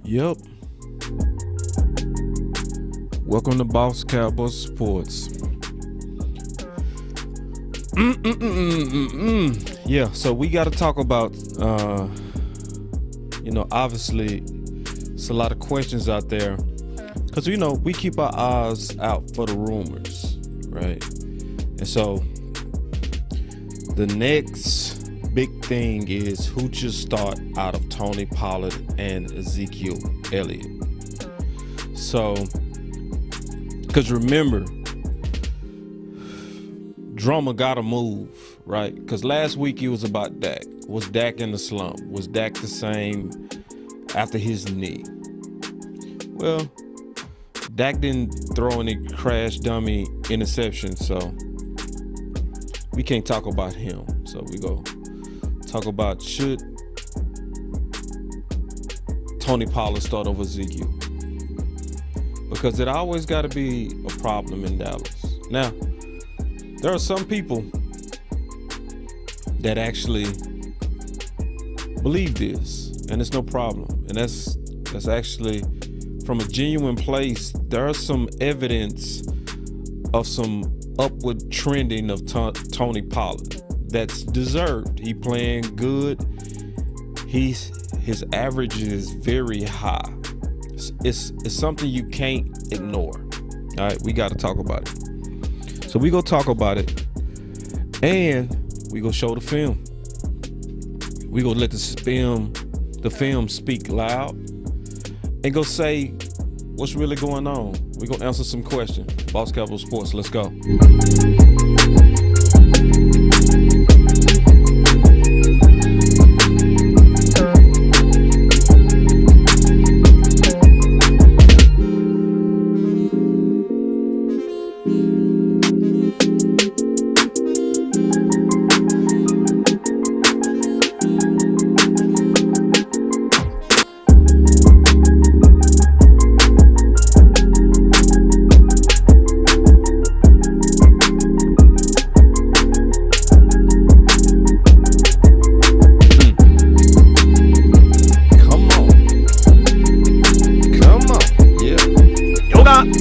Yep. Welcome to Boss Cowboys Sports. Yeah, so we got to talk about, obviously, it's a lot of questions out there. Because, we keep our eyes out for the rumors, right? And so the next big thing is who should start out of Tony Pollard and Ezekiel Elliott. So, because remember, drama gotta move, right? Because last week it was about Dak. Was Dak in the slump? Was Dak the same after his knee? Well, Dak didn't throw any crash dummy interception, so we can't talk about him. So we go talk about should Tony Pollard start over Ezekiel, because it always got to be a problem in Dallas. Now, there are some people that actually believe this, and it's no problem. And that's actually from a genuine place. There are some evidence of some upward trending of Tony Pollard that's deserved. He playing good. His average is very high. It's something you can't ignore. All right, we got to talk about it. So we go talk about it, and we go show the film. We go let the film speak loud, and go say what's really going on. We gonna answer some questions. Boss Cowboy Sports, let's go.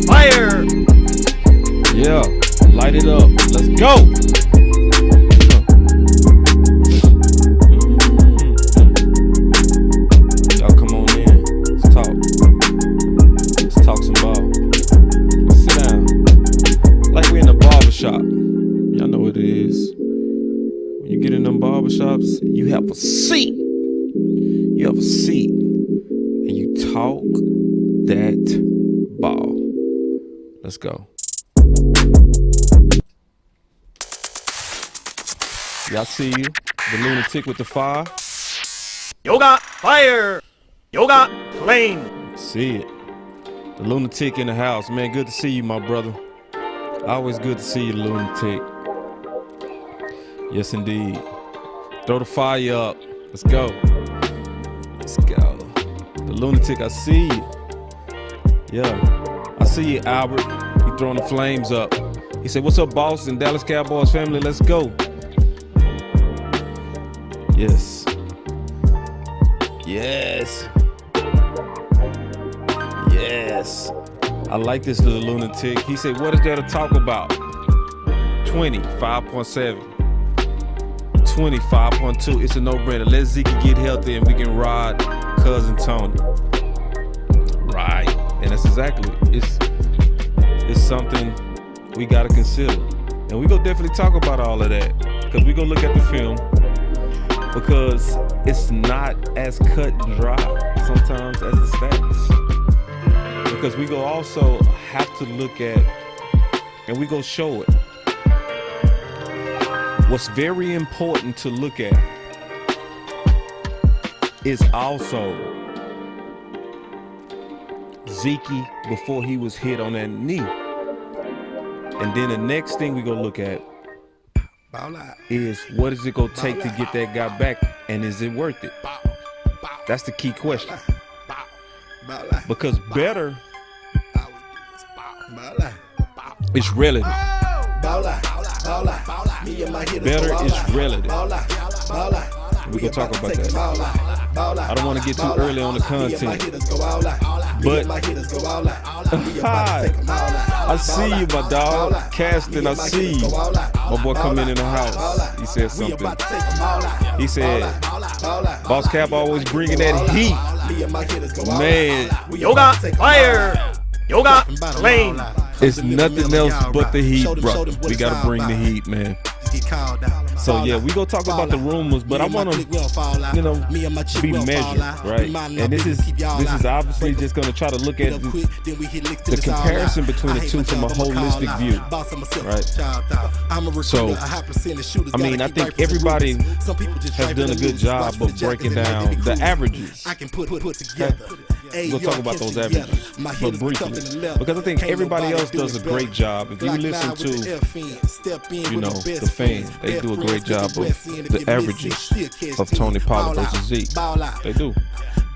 Fire! Yeah, light it up. Let's go! Y'all come on in. Let's talk. Let's talk some ball. Let's sit down. Like we're in a barbershop. Y'all know what it is. When you get in them barbershops, you have a seat. You have a seat. And you talk that ball. Let's go. Y'all see you, the lunatic with the fire. Yoga fire. Yoga flame. See it. The lunatic in the house. Man, good to see you, my brother. Always good to see you, lunatic. Yes, indeed. Throw the fire up. Let's go. Let's go. The lunatic, I see you. Yeah. I see you, Albert. He throwing the flames up. He said, "What's up, boss and Dallas Cowboys family? Let's go." Yes. Yes. Yes. I like this little lunatic. He said, "What is there to talk about?" 25.7. 25.2. It's a no-brainer. Let Zeke get healthy and we can ride cousin Tony. Right. And that's exactly it. It's something we got to consider. And we gonna definitely talk about all of that, because we gonna look at the film, because it's not as cut and dry sometimes as the stats. Because we go also have to look at, and we go show it. What's very important to look at is also Zeke before he was hit on that knee. And then the next thing we gonna look at is what is it gonna take to get that guy back, and is it worth it? That's the key question. Because better is relative. Better is relative. We're going to talk about that. I don't want to get too early on the content. But I see you, my dog. Casting, I see you. My boy come in the house. He said something. He said, Boss Cap always bringing that heat. Man. Yoga fire. Yoga flame. It's nothing else but the heat, bro. We got to bring the heat, man. So yeah, we gonna talk about the rumors, but I want to, be measured, right? And this is obviously just gonna try to look at the comparison between the two from a holistic view, right? So, I mean, I think everybody has done a good job of breaking down the averages. We'll talk about those averages, but briefly, because I think everybody else does a great job. If you listen to, the fans, they do a great job of the averages of Tony Pollard versus Zeke. They do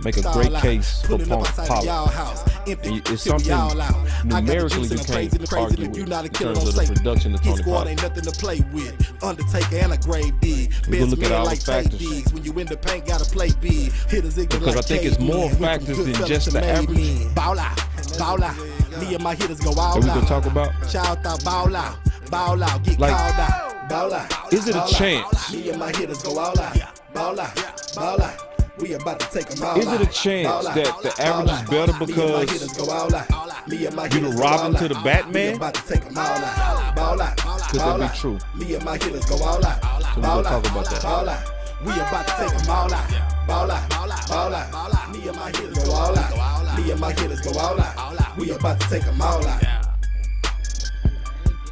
make a great case for Pollard. It's something numerically you can't argue with in terms of the production of Tony Pollard. We can look at all the factors, because I think it's more factors than just the average. So we can talk about, like, is it a chance? Is it a chance that the average is better because you the Robin to the Batman? Could that be true? So we're gonna talk about that. We about to take them all out. Ball out. Me and my hitters go all out. Me and my hitters go all out. We about to take them all out.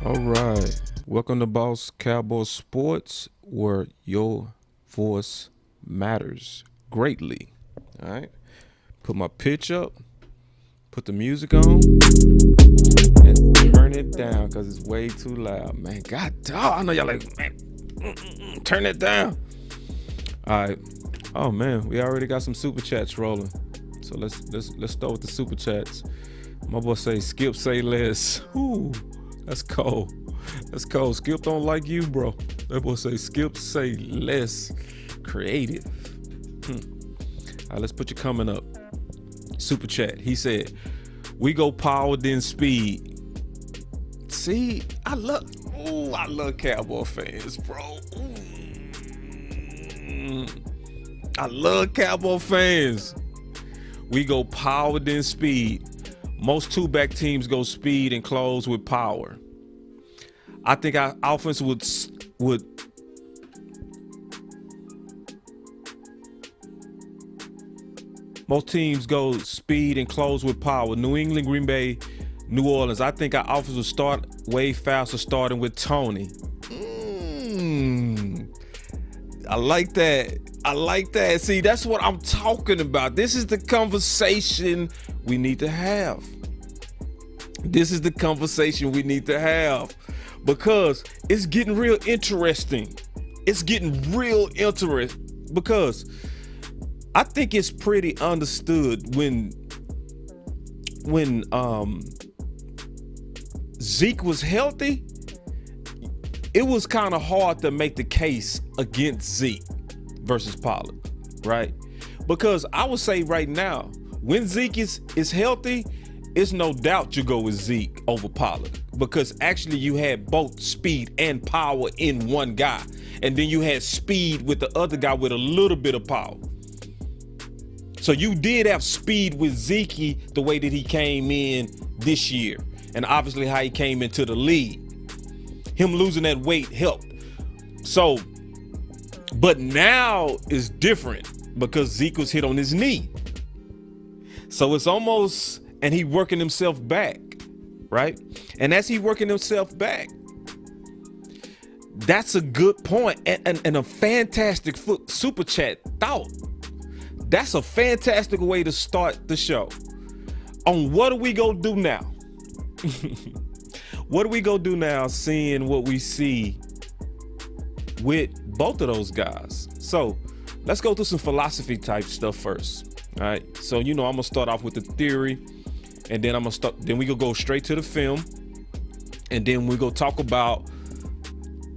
All right. Welcome to Boss Cowboy Sports, where your voice matters greatly. All right. Put my pitch up. Put the music on. And turn it down because it's way too loud. Man, God dog. I know y'all like, man, turn it down. All right. Oh man, we already got some super chats rolling. So let's start with the super chats. My boy say Skip say less. Ooh, that's cold. That's cold. Skip don't like you, bro. That boy say Skip say less. Creative. All right, let's put your comment up. Super chat. He said, "We go power then speed." See, I love Cowboy fans, bro. I love Cowboy fans. We go power then speed. Most two-back teams go speed and close with power. I think our offense would most teams go speed and close with power. New England, Green Bay, New Orleans. I think our offense would start way faster, starting with Tony. I like that. See, that's what I'm talking about. This is the conversation we need to have. Because it's getting real interesting. Because I think it's pretty understood when Zeke was healthy, it was kind of hard to make the case against Zeke versus Pollard, right? Because I would say right now, when Zeke is healthy, it's no doubt you go with Zeke over Pollard, because actually you had both speed and power in one guy, and then you had speed with the other guy with a little bit of power. So you did have speed with Zeke the way that he came in this year, and obviously how he came into the league. Him losing that weight helped. So, but now it's different because Zeke was hit on his knee. So it's almost, and he working himself back, right? And as he working himself back, that's a good point and a fantastic super chat thought. That's a fantastic way to start the show. On what are we gonna do now? What are we gonna do now, seeing what we see with both of those guys? So let's go through some philosophy type stuff first. All right. So I'm gonna start off with the theory, and then then we gonna go straight to the film, and then we go talk about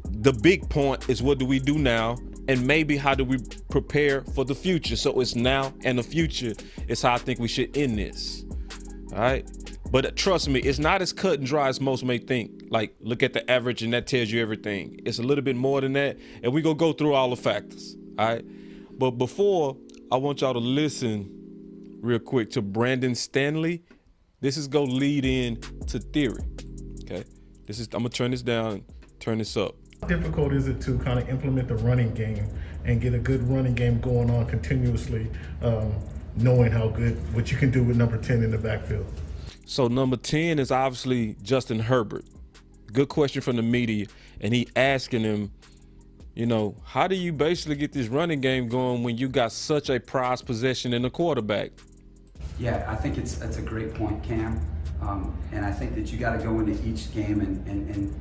the big point is what do we do now, And maybe how do we prepare for the future? So it's now and the future is how I think we should end this. All right. But trust me, it's not as cut and dry as most may think. Like, look at the average and that tells you everything. It's a little bit more than that. And we're going to go through all the factors. All right. But before, I want y'all to listen real quick to Brandon Stanley. This is going to lead in to theory. Okay. I'm going to turn this down, turn this up. How difficult is it to kind of implement the running game and get a good running game going on continuously, knowing what you can do with number 10 in the backfield? So number 10 is obviously Justin Herbert. Good question from the media. And he asking him, you know, how do you basically get this running game going when you got such a prized possession in the quarterback? Yeah, I think it's a great point, Cam. And I think that you got to go into each game and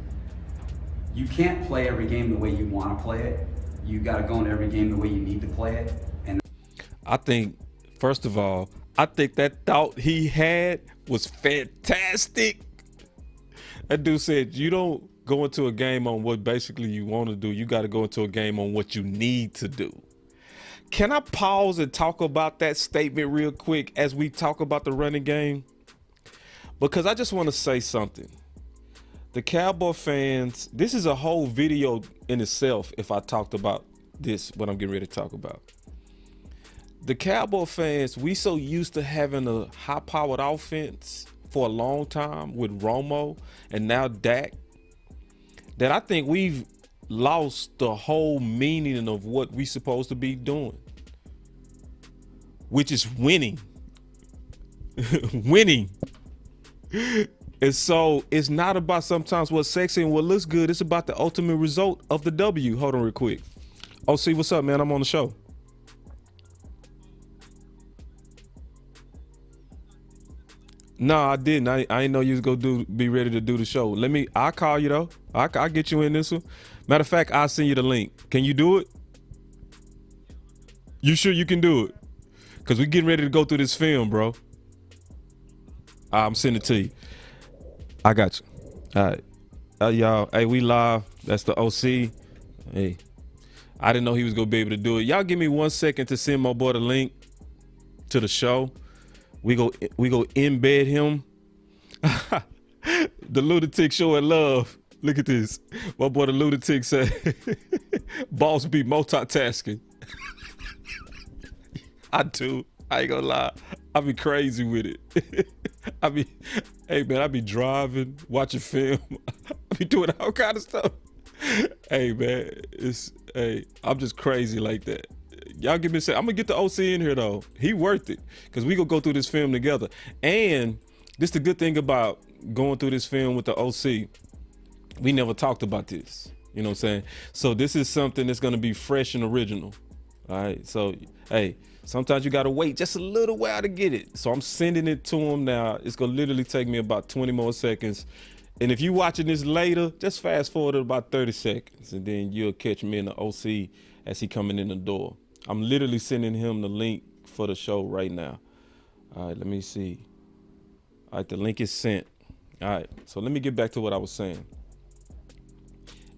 you can't play every game the way you want to play it. You got to go into every game the way you need to play it. And I think, first of all, I think that thought he had was fantastic. That dude said, you don't go into a game on what basically you want to do. You got to go into a game on what you need to do. Can I pause and talk about that statement real quick as we talk about the running game? Because I just want to say something. The Cowboy fans, this is a whole video in itself if I talked about this, what I'm getting ready to talk about. The Cowboy fans, we so used to having a high-powered offense for a long time with Romo and now Dak that I think we've lost the whole meaning of what we supposed to be doing, which is winning. Winning. And so it's not about sometimes what's sexy and what looks good. It's about the ultimate result of the W. Hold on real quick. OC, what's up, man? I'm on the show. No, I didn't. I didn't know you was gonna be ready to do the show. I'll call you though. I'll get you in this one. Matter of fact, I'll send you the link. Can you do it? You sure you can do it? Cause we're getting ready to go through this film, bro. I'm sending it to you. I got you. All right. Y'all, hey, we live. That's the OC. Hey, I didn't know he was gonna be able to do it. Y'all give me 1 second to send my boy the link to the show. We go embed him. The lunatic showing love. Look at this. My boy the lunatic said, boss be multitasking. I do. I ain't gonna lie. I be crazy with it. Hey man, I be driving, watching film. I be doing all kind of stuff. Hey man, I'm just crazy like that. Y'all give me a second. I'm gonna get the OC in here though. He worth it because we gonna go through this film together. And this the good thing about going through this film with the OC. We never talked about this. You know what I'm saying? So this is something that's gonna be fresh and original. All right. So hey, sometimes you gotta wait just a little while to get it. So I'm sending it to him now. It's gonna literally take me about 20 more seconds. And if you watching this later, just fast forward to about 30 seconds, and then you'll catch me in the OC as he coming in the door. I'm literally sending him the link for the show right now. All right, let me see. All right, the link is sent. All right, so let me get back to what I was saying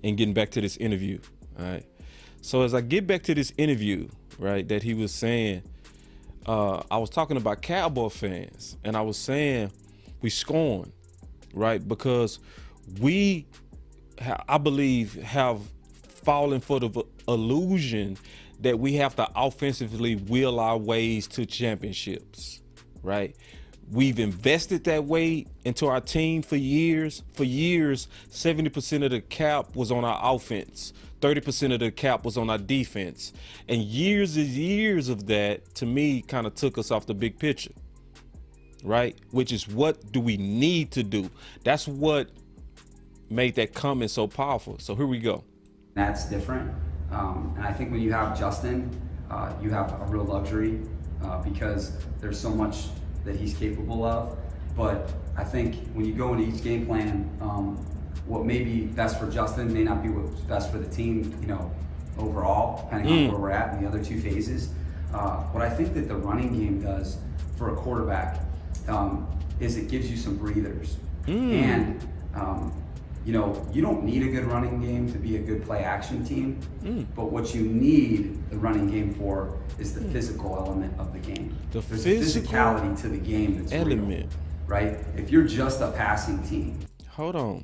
and getting back to this interview. All right, so as I get back to this interview, right, that he was saying, I was talking about Cowboy fans, and I was saying we scorn, right, because we, I believe, have fallen for the illusion that we have to offensively will our ways to championships, right? We've invested that way into our team for years. For years, 70% of the cap was on our offense. 30% of the cap was on our defense. And years and years of that, to me, kind of took us off the big picture, right? Which is, what do we need to do? That's what made that comment so powerful. So here we go. that's different. And I think when you have Justin, you have a real luxury because there's so much that he's capable of. But I think when you go into each game plan, what may be best for Justin may not be what's best for the team, you know, overall, depending on where we're at in the other two phases. What I think that the running game does for a quarterback is it gives you some breathers. And, you know, you don't need a good running game to be a good play action team, but what you need the running game for is the physical element of the game. There's a physicality to the game that's real, right? If you're just a passing team. Hold on.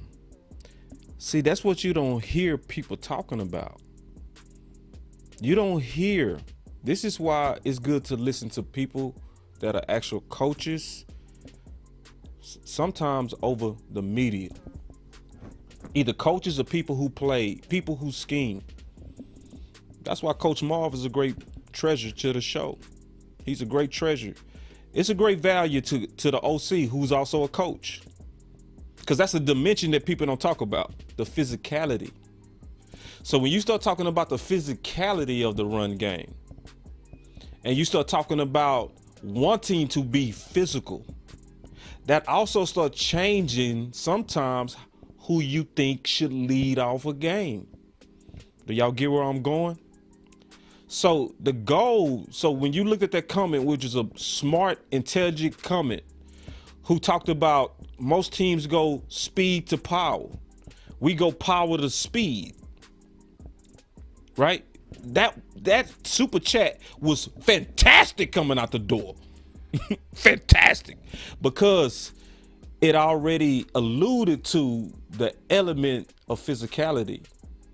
See, that's what you don't hear people talking about. You don't hear. This is why it's good to listen to people that are actual coaches, sometimes over the media. Either coaches or people who play, people who scheme. That's why Coach Marv is a great treasure to the show. He's a great treasure. It's a great value to the OC, who's also a coach. Because that's a dimension that people don't talk about, the physicality. So when you start talking about the physicality of the run game, and you start talking about wanting to be physical, that also starts changing sometimes who you think should lead off a game. Do y'all get where I'm going? So the goal, so when you look at that comment, which is a smart, intelligent comment, who talked about most teams go speed to power. We go power to speed. Right? That super chat was fantastic coming out the door. Fantastic. Because it already alluded to the element of physicality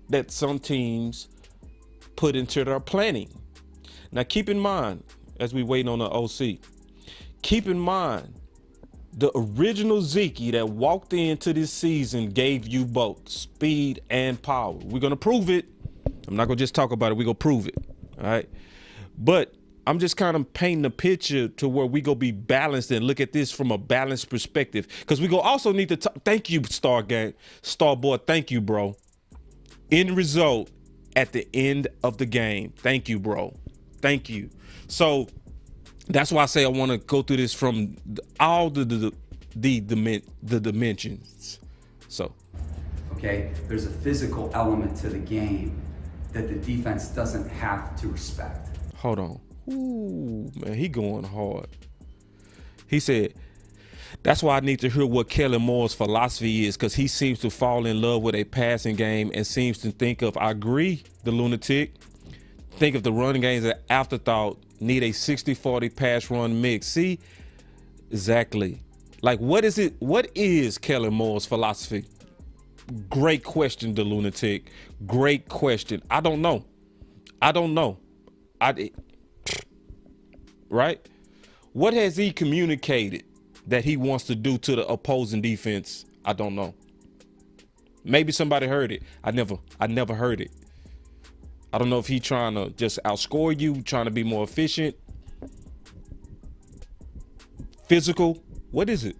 that some teams put into their planning. Now keep in mind, as we wait on the OC, keep in mind the original Ezekiel that walked into this season gave you both speed and power. We're going to prove it. I'm not going to just talk about it. We're going to prove it. All right. But I'm just kind of painting a picture to where we go be balanced and look at this from a balanced perspective. Because we go also need to thank you, Star Boy. Thank you, bro. End result at the end of the game. Thank you, bro. Thank you. So that's why I say I want to go through this from all the dimensions. So, okay, there's a physical element to the game that the defense doesn't have to respect. Hold on. Ooh, man, he going hard. He said, that's why I need to hear what Kellen Moore's philosophy is, because he seems to fall in love with a passing game and seems to think of, I agree, the lunatic, think of the running game as an afterthought, need a 60-40 pass run mix. See, exactly. Like, what is it? What is Kellen Moore's philosophy? Great question, the lunatic. Great question. I don't know. Right? What has he communicated that he wants to do to the opposing defense? I don't know. Maybe somebody heard it. I never heard it. I don't know if he's trying to just outscore you, trying to be more efficient, physical. What is it?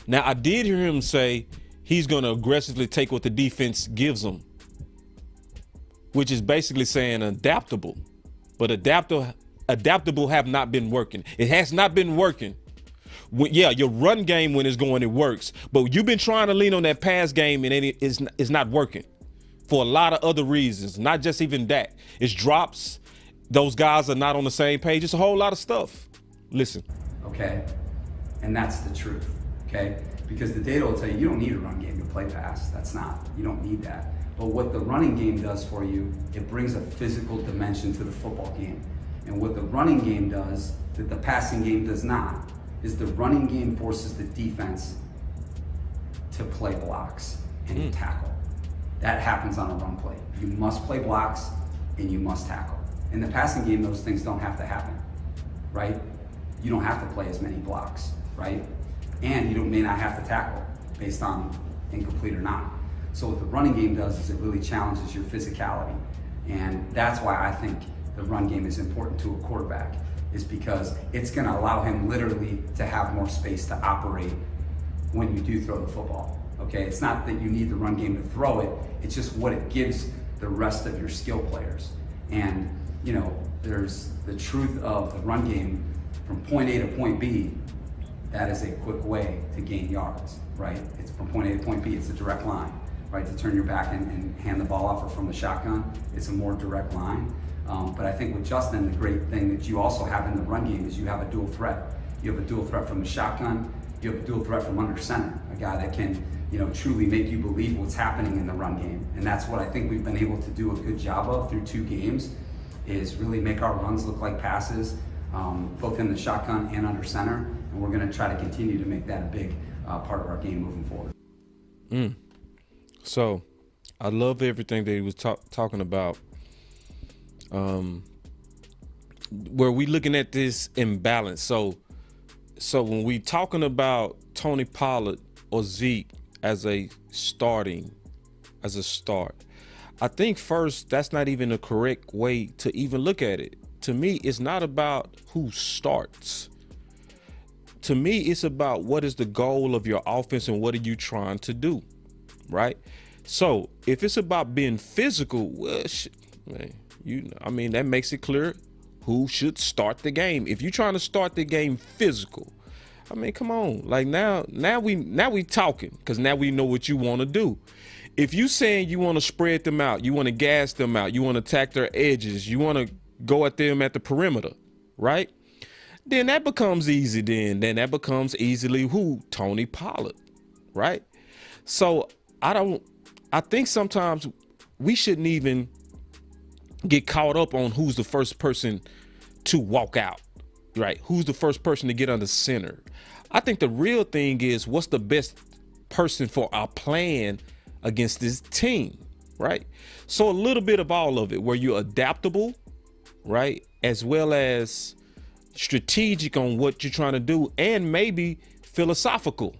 Now, I did hear him say he's going to aggressively take what the defense gives him, which is basically saying adaptable. But adaptable have not been working. It has not been working. Yeah, your run game when it's going, it works. But you've been trying to lean on that pass game and it's not working for a lot of other reasons. Not just even that. It's drops. Those guys are not on the same page. It's a whole lot of stuff. Listen. Okay, and that's the truth, okay? Because the data will tell you don't need a run game to play pass. You don't need that. But what the running game does for you, it brings a physical dimension to the football game. And what the running game does that the passing game does not is the running game forces the defense to play blocks and tackle. That happens on a run play. You must play blocks and you must tackle. In the passing game, those things don't have to happen, right? You don't have to play as many blocks, right? And you may not have to tackle based on incomplete or not. So what the running game does is it really challenges your physicality. And that's why I think the run game is important to a quarterback, is because it's going to allow him literally to have more space to operate when you do throw the football. Okay, it's not that you need the run game to throw it, it's just what it gives the rest of your skill players. And, you know, there's the truth of the run game from point A to point B. That is a quick way to gain yards, right? It's from point A to point B, it's a direct line, right? To turn your back and hand the ball off or from the shotgun, it's a more direct line. But I think with Justin, the great thing that you also have in the run game is you have a dual threat. You have a dual threat from the shotgun, you have a dual threat from under center, a guy that can, truly make you believe what's happening in the run game. And that's what I think we've been able to do a good job of through 2 games, is really make our runs look like passes, both in the shotgun and under center. And we're going to try to continue to make that a big part of our game moving forward. So I love everything that he was talking about. Where we looking at this imbalance. So when we talking about Tony Pollard or Zeke as a start, I think first that's not even a correct way to even look at it. To me, it's not about who starts. To me, it's about what is the goal of your offense and what are you trying to do, right? So if it's about being physical, well, man, that makes it clear who should start the game. If you're trying to start the game physical, I mean, come on. Like now we talking, because now we know what you want to do. If you saying you want to spread them out, you want to gas them out, you want to attack their edges, you want to go at them at the perimeter, right? Then that becomes easy. Then that becomes easily who? Tony Pollard, right? So I think sometimes we shouldn't even get caught up on who's the first person to walk out, right? Who's the first person to get under center? I think the real thing is what's the best person for our plan against this team, right? So a little bit of all of it, where you're adaptable, right? As well as strategic on what you're trying to do, and maybe philosophical.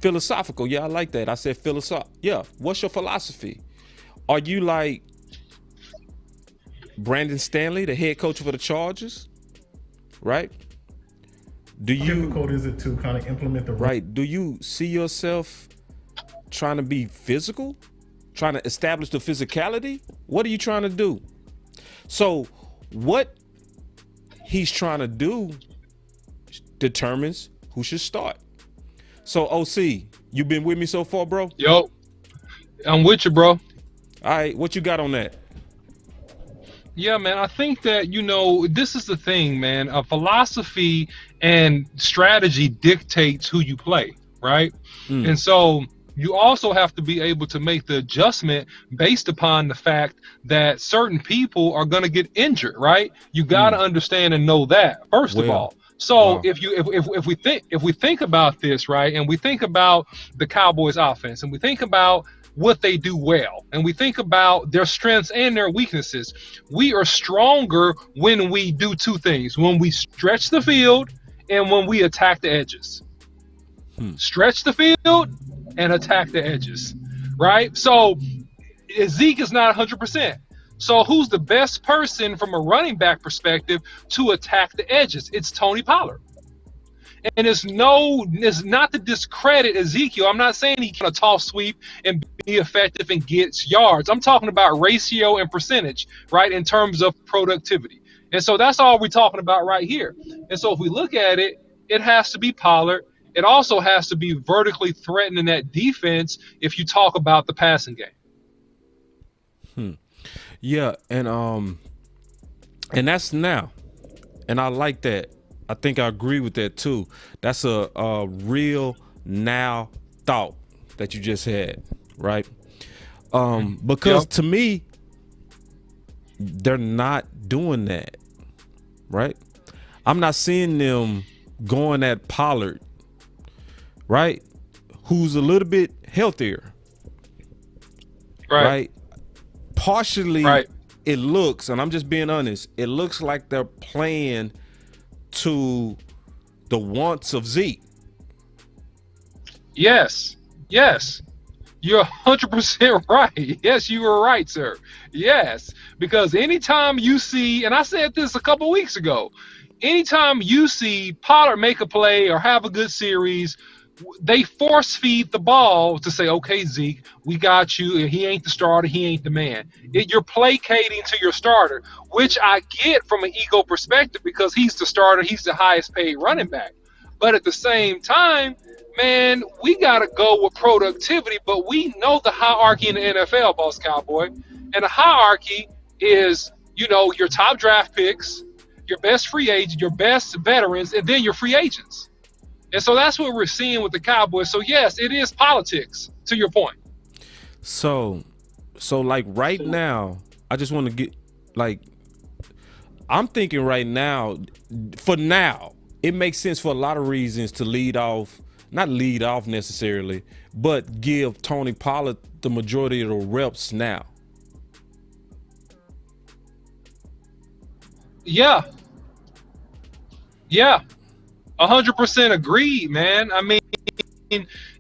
Yeah, I like that. I said philosophical. Yeah, what's your philosophy? Are you like Brandon Stanley, the head coach for the Chargers, right? How difficult is it to kind of implement the right? Do you see yourself trying to be physical, trying to establish the physicality? What are you trying to do? So what he's trying to do determines who should start. So OC, you been with me so far, bro? Yo, I'm with you, bro. All right, what you got on that? Yeah, man, I think that, this is the thing, man. Philosophy and strategy dictates who you play, right? And so you also have to be able to make the adjustment based upon the fact that certain people are going to get injured, right? You got to understand and know that, first of all. So if we think about this, right, and we think about the Cowboys offense, and we think about what they do well, and we think about their strengths and their weaknesses, we are stronger when we do 2 things: when we stretch the field and when we attack the edges. Stretch the field and attack the edges, right? So Zeke is not 100%. So who's the best person from a running back perspective to attack the edges? It's Tony Pollard. And it's not to discredit Ezekiel. I'm not saying he can toss sweep and be effective and gets yards. I'm talking about ratio and percentage, right, in terms of productivity. And so that's all we're talking about right here. And so if we look at it, it has to be Pollard. It also has to be vertically threatening that defense if you talk about the passing game. Yeah, and that's now. And I like that. I think I agree with that too. That's a real now thought that you just had, right? Because to me, they're not doing that, right? I'm not seeing them going at Pollard, right? Who's a little bit healthier, right? Partially, it looks, and I'm just being honest, it looks like they're playing to the wants of Zeke. Yes. You're 100% right. Yes, you were right, sir. Yes, because anytime you see, and I said this a couple weeks ago, anytime you see Pollard make a play or have a good series, they force feed the ball to say, okay, Zeke, we got you. He ain't the starter. He ain't the man. You're placating to your starter, which I get from an ego perspective because he's the starter. He's the highest paid running back. But at the same time, man, we got to go with productivity. But we know the hierarchy in the NFL, Boss Cowboy. And the hierarchy is, your top draft picks, your best free agent, your best veterans, and then your free agents. And so that's what we're seeing with the Cowboys. So yes, it is politics, to your point. So like right now, I just want to get like, I'm thinking right now, for now, it makes sense for a lot of reasons to not lead off necessarily, but give Tony Pollard the majority of the reps now. Yeah. 100% agreed, man. I mean,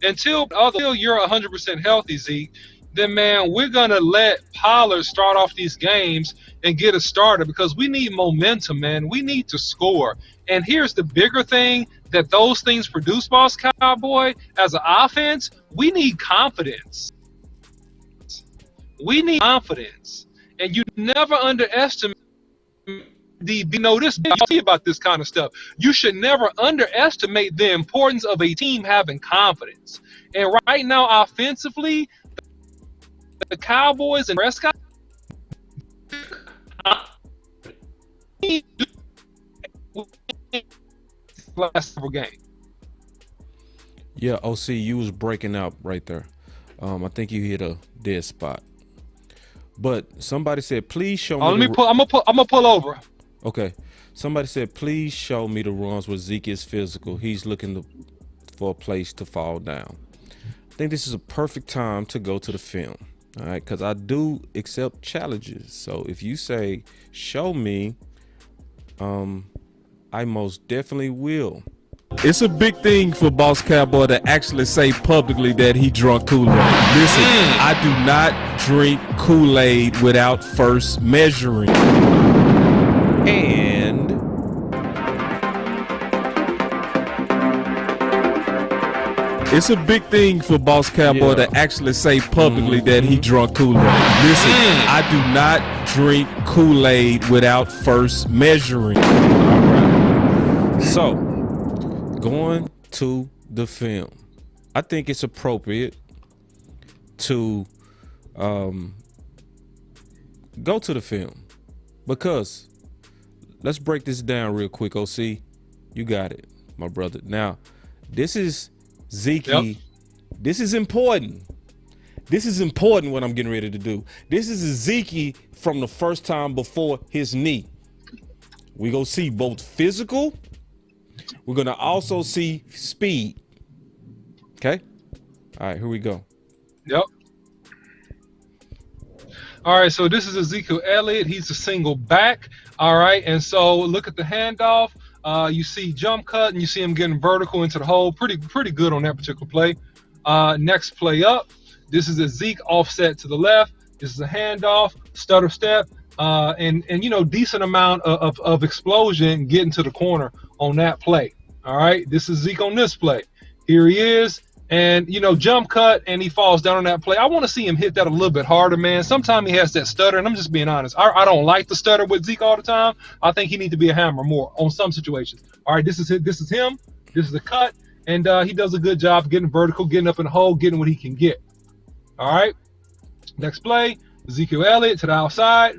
until you're 100% healthy, Zeke, then man, we're gonna let Pollard start off these games and get a starter because we need momentum, man. We need to score. And here's the bigger thing that those things produce, Boss Cowboy, as an offense, we need confidence. We need confidence. And you never underestimate I'll tell you about this kind of stuff. You should never underestimate the importance of a team having confidence. And right now, offensively, the Cowboys and Prescott last several games. Yeah, OC, you was breaking out right there. I think you hit a dead spot. But somebody said, please show me. I'm gonna pull over. Okay. Somebody said, please show me the runs where Zeke is physical. He's looking for a place to fall down. I think this is a perfect time to go to the film. All right, because I do accept challenges. So if you say, show me, I most definitely will. It's a big thing for Boss Cowboy to actually say publicly that he drunk Kool-Aid. Listen, I do not drink Kool-Aid without first measuring. And it's a big thing for Boss Cowboy to actually say publicly that he drunk Kool-Aid. Listen, I do not drink Kool-Aid without first measuring. All right. So, going to the film, I think it's appropriate to go to the film because let's break this down real quick, OC. You got it, my brother. Now, this is Zeke. Yep. This is important. This is important what I'm getting ready to do. This is Ezekiel from the first time before his knee. We're going to see both physical. We're going to also see speed. Okay? All right, here we go. Yep. All right, so this is Ezekiel Elliott. He's a single back. All right, and so look at the handoff. You see jump cut, and you see him getting vertical into the hole. Pretty good on that particular play. Next play up. This is a Zeke offset to the left. This is a handoff, stutter step, and you know, decent amount of explosion getting to the corner on that play. All right, this is Zeke on this play. Here he is. And, you know, jump cut, and he falls down on that play. I want to see him hit that a little bit harder, man. Sometimes he has that stutter, and I'm just being honest. I don't like the stutter with Zeke all the time. I think he needs to be a hammer more on some situations. All right, this is him. This is the cut, and he does a good job getting vertical, getting up in the hole, getting what he can get. All right, next play, Ezekiel Elliott to the outside.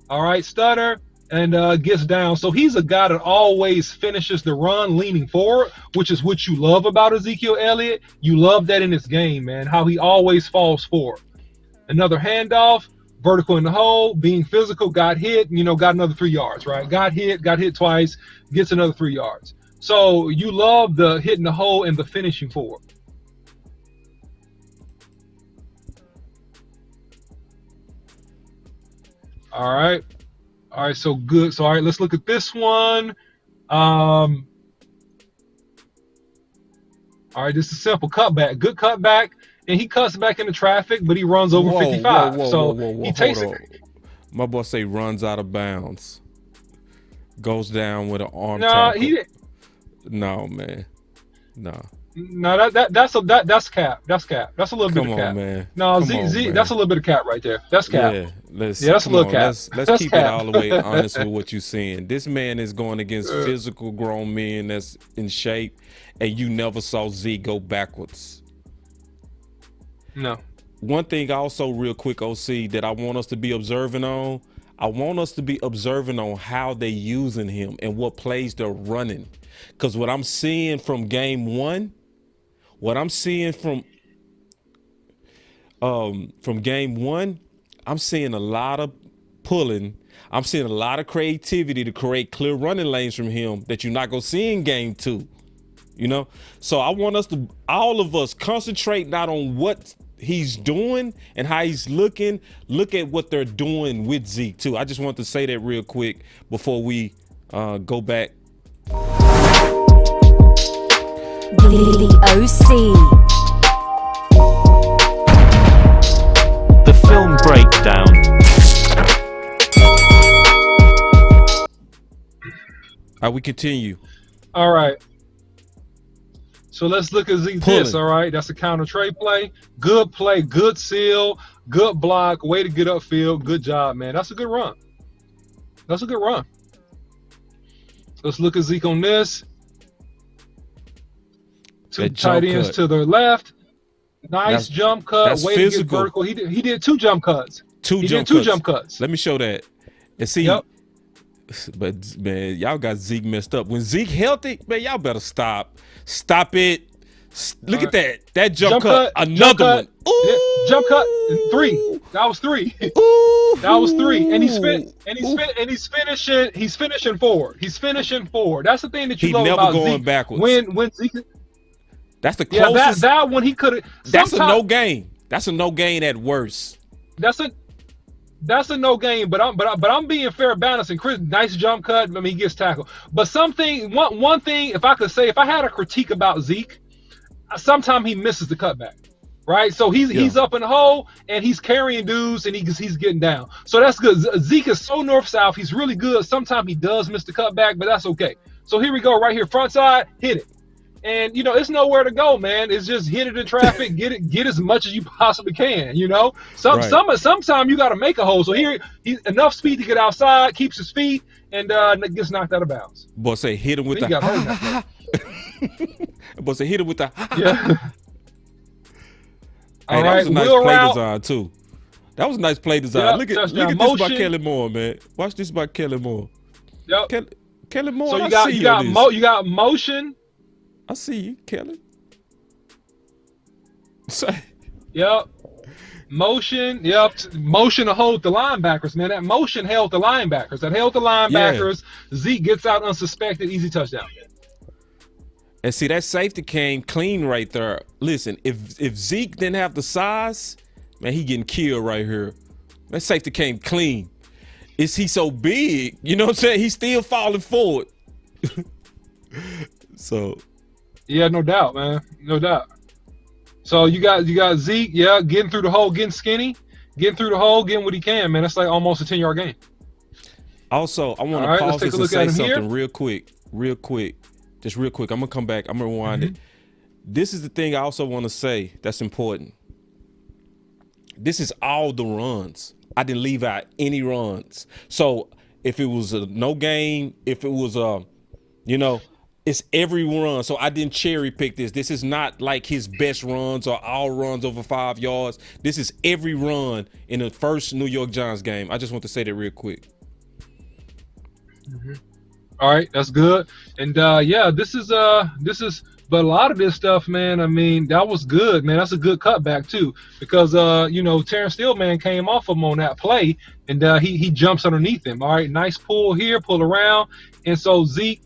All right, stutter. And gets down. So he's a guy that always finishes the run leaning forward, which is what you love about Ezekiel Elliott. You love that in his game, man, how he always falls forward. Another handoff, vertical in the hole, being physical, got hit, you know, got another 3 yards, right? Got hit twice, gets another 3 yards. So you love the hitting the hole and the finishing forward. All right. All right, so good. So, all right, let's look at this one. All right, this is simple cutback. Good cutback, and he cuts back into traffic, but he runs over 55. He takes it. My boy say runs out of bounds. Goes down with an arm. No, he didn't. No, man. No. No, that's cap. That's cap. That's a little bit of cap. Man. No, Z, that's a little bit of cap right there. That's cap. Yeah, that's a little cap. Let's keep it all the way honest with what you're saying. This man is going against physical grown men that's in shape, and you never saw Z go backwards. No. One thing also real quick, OC, that I want us to be observing on, I want us to be observant on how they're using him and what plays they're running. Because what I'm seeing from game one, I'm seeing a lot of pulling. I'm seeing a lot of creativity to create clear running lanes from him that you're not going to see in game two. You know? So I want us to, all of us, concentrate not on what he's doing and how he's looking. Look at what they're doing with Zeke too. I just want to say that real quick before we go back. The OC. The film breakdown. We continue. All right. So let's look at Zeke Pulling. this, all right? That's a counter trade play, good seal, good block, way to get upfield. Good job, man. That's a good run. That's a good run. Let's look at Zeke on this. Two tight ends to the left. Nice jump cut. Way to get vertical. He did two jump cuts. He did two jump cuts. Let me show that. And see, but man, y'all got Zeke messed up. When Zeke healthy, man, y'all better stop. Stop it. Look at that. That jump cut. Another one. Ooh. Jump cut. 3. That was 3. Ooh. That was 3. And he's finishing forward. He's finishing forward. That's the thing that you love about Zeke. He never going backwards. When Zeke, that's the closest. That one he could have. That's a no gain. That's a no gain at worst. That's a no gain. But I'm being fair, balanced, and Chris. Nice jump cut. I mean, he gets tackled. But one thing, if I could say, if I had a critique about Zeke, sometimes he misses the cutback. Right, so he's up in the hole and he's carrying dudes and he's getting down. So that's good. Zeke is so north south. He's really good. Sometimes he does miss the cutback, but that's okay. So here we go, right here, front side, hit it. And it's nowhere to go, man. It's just hit it in traffic, get as much as you possibly can. Sometimes you got to make a hole. So here, he's enough speed to get outside, keeps his feet, and gets knocked out of bounds. Boy, say hit him with the. Boy, say hit him with the. Yeah. Hey, that was a nice play design too. That was a nice play design. Look at this about Kelly Moore, man. Watch this about Kelly Moore. Yep. Kelly Moore. So you got motion. I see you, Kelly. Yep. Motion. Yep. Motion to hold the linebackers, man. That motion held the linebackers. Yeah. Zeke gets out unsuspected, easy touchdown. And see, that safety came clean right there. Listen, if Zeke didn't have the size, man, he getting killed right here. That safety came clean. Is he so big? You know what I'm saying? He's still falling forward. So. Yeah, no doubt, man. No doubt. So you got Zeke, getting through the hole, getting skinny, getting through the hole, getting what he can, man. That's like almost a 10-yard gain. Also, I want to pause this and say something real quick. Just real quick. I'm going to come back. I'm going to rewind it. This is the thing I also want to say that's important. This is all the runs. I didn't leave out any runs. So if it was a no gain, if it was it's every run. So I didn't cherry pick this. This is not like his best runs or all runs over 5 yards. This is every run in the first New York Giants game. I just want to say that real quick. All right, that's good. And this is but a lot of this stuff, man, I mean, that was good, man. That's a good cutback too, because Terrence Steele, came off him on that play, and he jumps underneath him. All right, nice pull here, pull around, and so Zeke,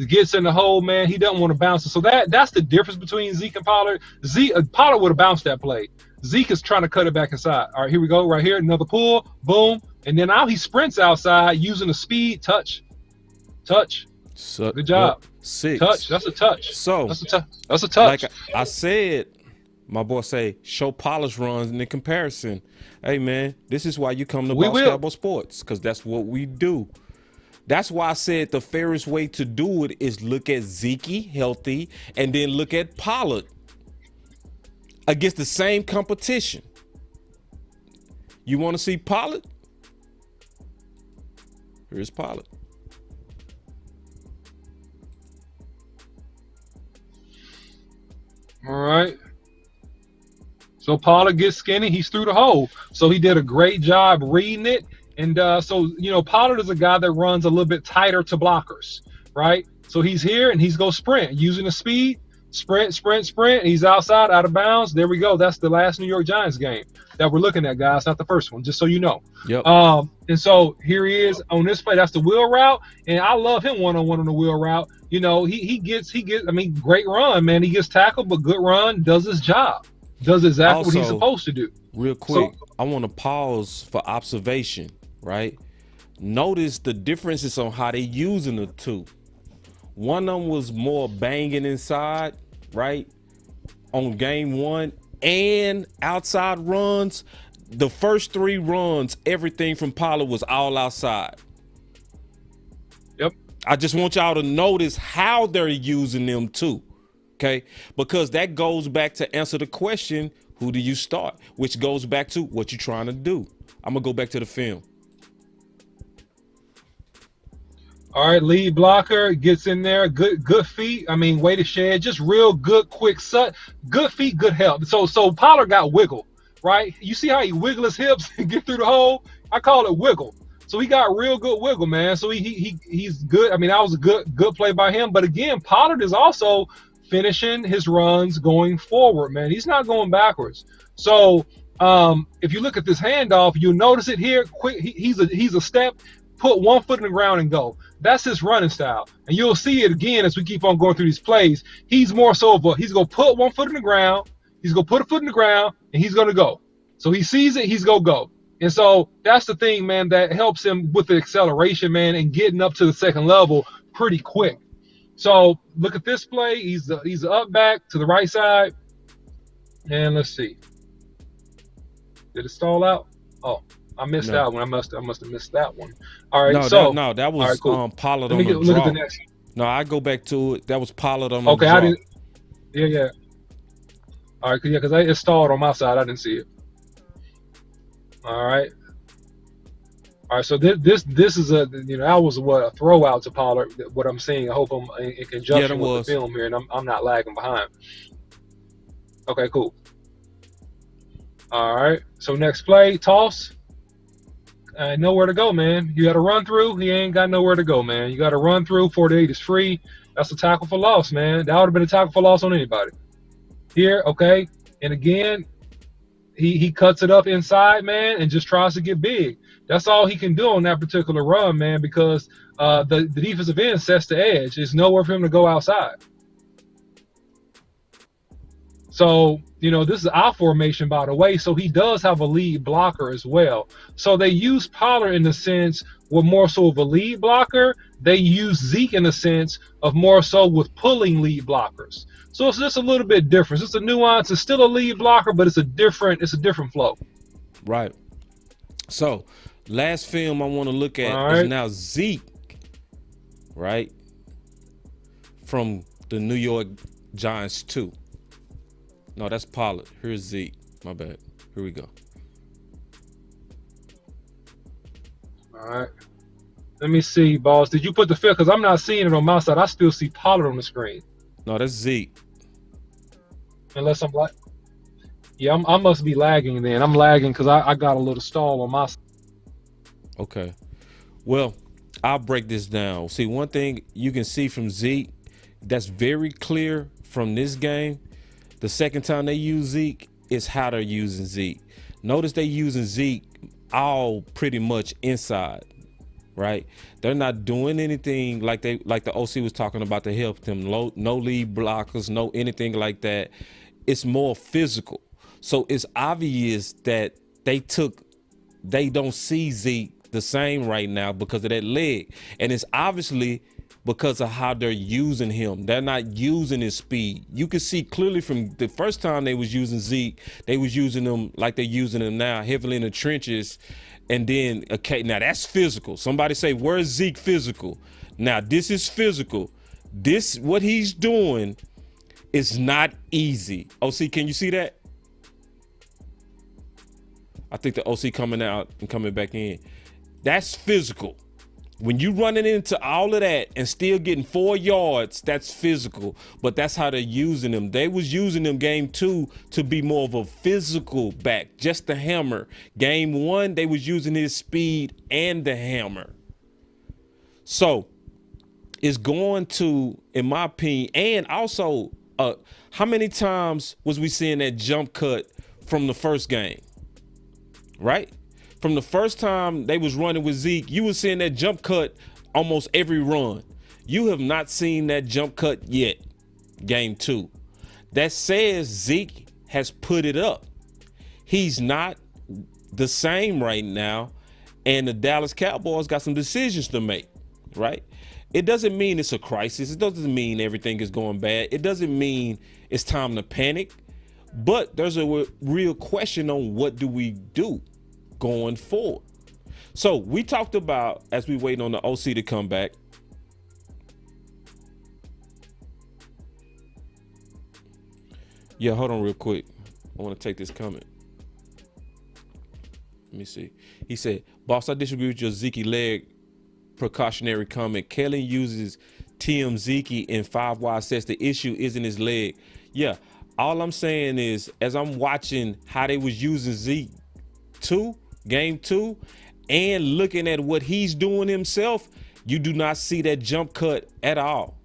gets in the hole, man. He doesn't want to bounce it. So that's the difference between Zeke and Pollard. Pollard would have bounced that play. Zeke is trying to cut it back inside. All right, here we go, right here, another pull, boom, and then now he sprints outside using the speed, touch. Good job. 6. Touch. That's a touch. So that's a touch. Like I said, my boy say, show Pollard's runs in the comparison. Hey man, this is why you come to Boss Cowboy Sports, because that's what we do. That's why I said the fairest way to do it is look at Zeke healthy and then look at Pollard against the same competition. You want to see Pollard? Here's Pollard. All right. So Pollard gets skinny. He's through the hole. So he did a great job reading it And so, Pollard is a guy that runs a little bit tighter to blockers, right? So he's here and he's going to sprint using the speed, sprint. He's outside, out of bounds. There we go. That's the last New York Giants game that we're looking at, guys. Not the first one, just so you know. Yep. And so here he is on this play. That's the wheel route. And I love him one-on-one on the wheel route. He gets, great run, man. He gets tackled, but good run, does his job. Does exactly what he's supposed to do. Real quick, I want to pause for observation, right? Notice the differences on how they using the two. One of them was more banging inside, right? On game one, and outside runs. The first 3 runs, everything from Pollard was all outside. Yep. I just want y'all to notice how they're using them too, okay? Because that goes back to answer the question, who do you start? Which goes back to what you're trying to do. I'm going to go back to the film. All right, lead blocker gets in there. Good feet. Way to shed. Just real good, quick set. Good feet, good help. So Pollard got wiggle, right? You see how he wiggle his hips and get through the hole? I call it wiggle. So he got real good wiggle, man. So he's good. That was a good play by him. But again, Pollard is also finishing his runs going forward, man. He's not going backwards. So if you look at this handoff, you'll notice it here. Quick, he's a step. Put 1 foot in the ground and go. That's his running style. And you'll see it again as we keep on going through these plays. He's more so of he's going to put 1 foot in the ground. He's going to put a foot in the ground, and he's going to go. So he sees it, he's going to go. And so that's the thing, man, that helps him with the acceleration, man, and getting up to the second level pretty quick. So look at this play. He's up back to the right side. And let's see. Did it stall out? Oh. I missed that one. I must have missed that one. All right. That was cool. Pollard on the look at the next. No, I go back to it. That was Pollard on the draw. I didn't. Yeah. All right, because it stalled on my side. I didn't see it. All right. So this is that was a throw out to Pollard. What I'm seeing. I hope I'm in conjunction with the film here, and I'm not lagging behind. Okay, cool. All right. So next play, toss. Nowhere to go, man. You got to run through. He ain't got nowhere to go, man. You got to run through. 48 is free. That's a tackle for loss, man. That would have been a tackle for loss on anybody. Here, okay. And again, he cuts it up inside, man, and just tries to get big. That's all he can do on that particular run, man, because the defensive end sets the edge. There's nowhere for him to go outside. So, this is our formation, by the way. So he does have a lead blocker as well. So they use Pollard in the sense with more so of a lead blocker. They use Zeke in the sense of more so with pulling lead blockers. So it's just a little bit different. It's a nuance. It's still a lead blocker, but it's a different flow. Right. So last film I want to look at is now Zeke, right? From the New York Giants 2. No, that's Pollard. Here's Zeke. My bad. Here we go. All right. Let me see, boss. Did you put the film? Because I'm not seeing it on my side. I still see Pollard on the screen. No, that's Zeke. Unless I'm like, yeah, I must be lagging then. I'm lagging because I got a little stall on my side. Okay. Well, I'll break this down. See, one thing you can see from Zeke that's very clear from this game. The second time they use Zeke is how they're using Zeke. Notice they using Zeke all pretty much inside, right? They're not doing anything like the OC was talking about to help them. No lead blockers, no anything like that. It's more physical. So it's obvious that they don't see Zeke the same right now because of that leg. And it's obviously because of how they're using him. They're not using his speed. You can see clearly from the first time they was using Zeke, they was using him like they're using him now, heavily in the trenches. And then, okay, now that's physical. Somebody say, where's Zeke physical? Now, this is physical. This, what he's doing is not easy. OC, can you see that? I think the OC coming out and coming back in. That's physical. When you running into all of that and still getting 4 yards, that's physical. But that's how they're using them. They was using them game 2 to be more of a physical back, just the hammer. Game 1, they was using his speed and the hammer. So it's going to, in my opinion, and also how many times was we seeing that jump cut from the first game, right? From the first time they was running with Zeke, you was seeing that jump cut almost every run. You have not seen that jump cut yet, game 2. That says Zeke has put it up. He's not the same right now, and the Dallas Cowboys got some decisions to make, right? It doesn't mean it's a crisis. It doesn't mean everything is going bad. It doesn't mean it's time to panic, but there's a real question on what do we do going forward. So we talked about, as we wait on the OC to come back, yeah, hold on real quick. I want to take this comment. Let me see. He said, boss, I disagree with your Ezekiel leg precautionary comment. Kelly uses Tim Zeke in 5 wide sets. The issue isn't his leg. Yeah, all I'm saying is, as I'm watching how they was using Zeke game 2, and looking at what he's doing himself, you do not see that jump cut at all.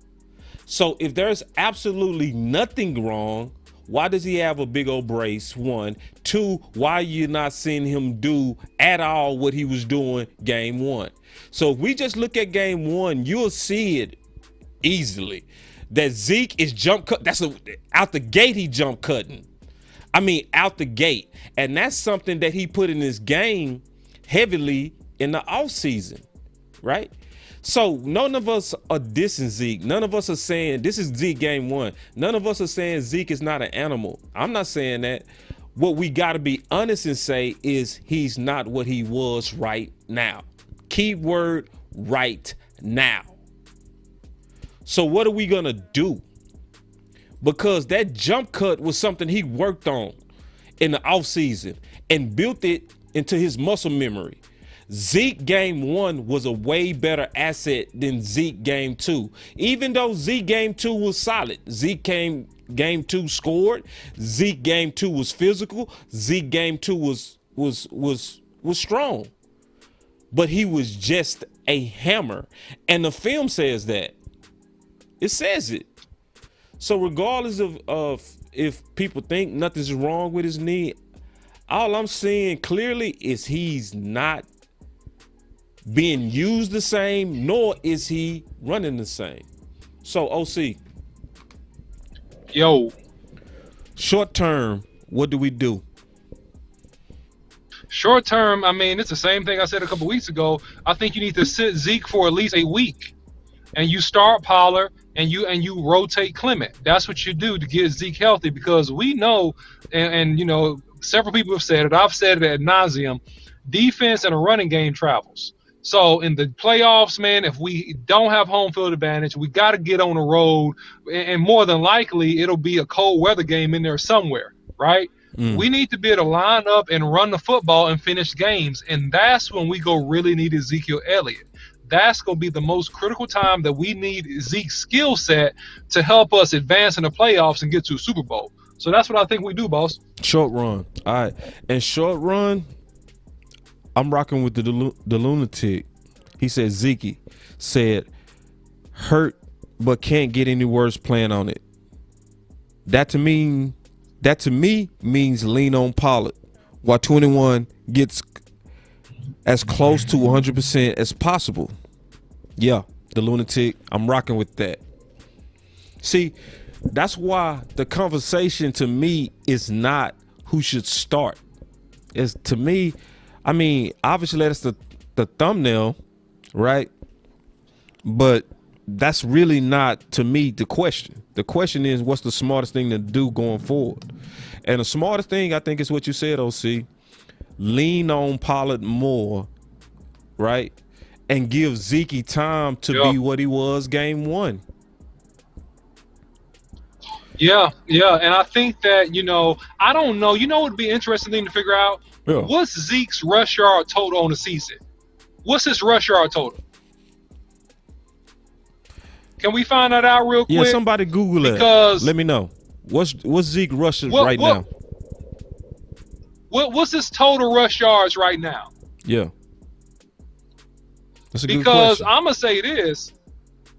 So if there's absolutely nothing wrong, why does he have a big old brace? 1, 2, why are you not seeing him do at all what he was doing game 1? So if we just look at game 1, you'll see it easily that Zeke is jump cut. Out the gate, he jump cutting. I mean, out the gate. And that's something that he put in his game heavily in the offseason, right? So none of us are dissing Zeke. None of us are saying this is Zeke game 1. None of us are saying Zeke is not an animal. I'm not saying that. What we got to be honest and say is he's not what he was right now. Keyword right now. So what are we going to do? Because that jump cut was something he worked on in the offseason and built it into his muscle memory. Zeke game 1 was a way better asset than Zeke game 2. Even though Zeke game 2 was solid, Zeke game 2 scored. Zeke game 2 was physical. Zeke game 2 was strong. But he was just a hammer. And the film says that. It says it. So regardless of if people think nothing's wrong with his knee, all I'm seeing clearly is he's not being used the same, nor is he running the same. So OC. Yo. Short term, what do we do? Short term, I mean, it's the same thing I said a couple weeks ago. I think you need to sit Zeke for at least a week, and you start Pollard and you rotate Clement. That's what you do to get Zeke healthy, because we know, and you know, several people have said it. I've said it ad nauseum. Defense and a running game travels. So in the playoffs, man, if we don't have home field advantage, we got to get on the road, and more than likely it'll be a cold weather game in there somewhere, right? We need to be able to line up and run the football and finish games, and that's when we go really need Ezekiel Elliott. That's going to be the most critical time that we need Zeke's skill set to help us advance in the playoffs and get to a Super Bowl. So that's what I think we do, boss. Short run. All right. And short run, I'm rocking with the lunatic. He said Zeke said hurt but can't get any worse, plan on it. That to me means lean on Pollard while 21 gets as close to 100% as possible. Yeah, the lunatic, I'm rocking with that. See, that's why the conversation to me is not who should start. It's to me, I mean, obviously that's the thumbnail, right? But that's really not, to me, the question. The question is, what's the smartest thing to do going forward? And the smartest thing, I think, is what you said, OC. Lean on Pollard more, right? And give Zeke time to be what he was game 1. Yeah, and I think that, I don't know. What would be an interesting thing to figure out? Yeah. What's Zeke's rush yard total on the season? What's his rush yard total? Can we find that out real quick? Yeah, somebody Google it. Because let me know. What's Zeke rushes right now? What's his total rush yards right now? Yeah. That's a good Because question. I'm gonna say this.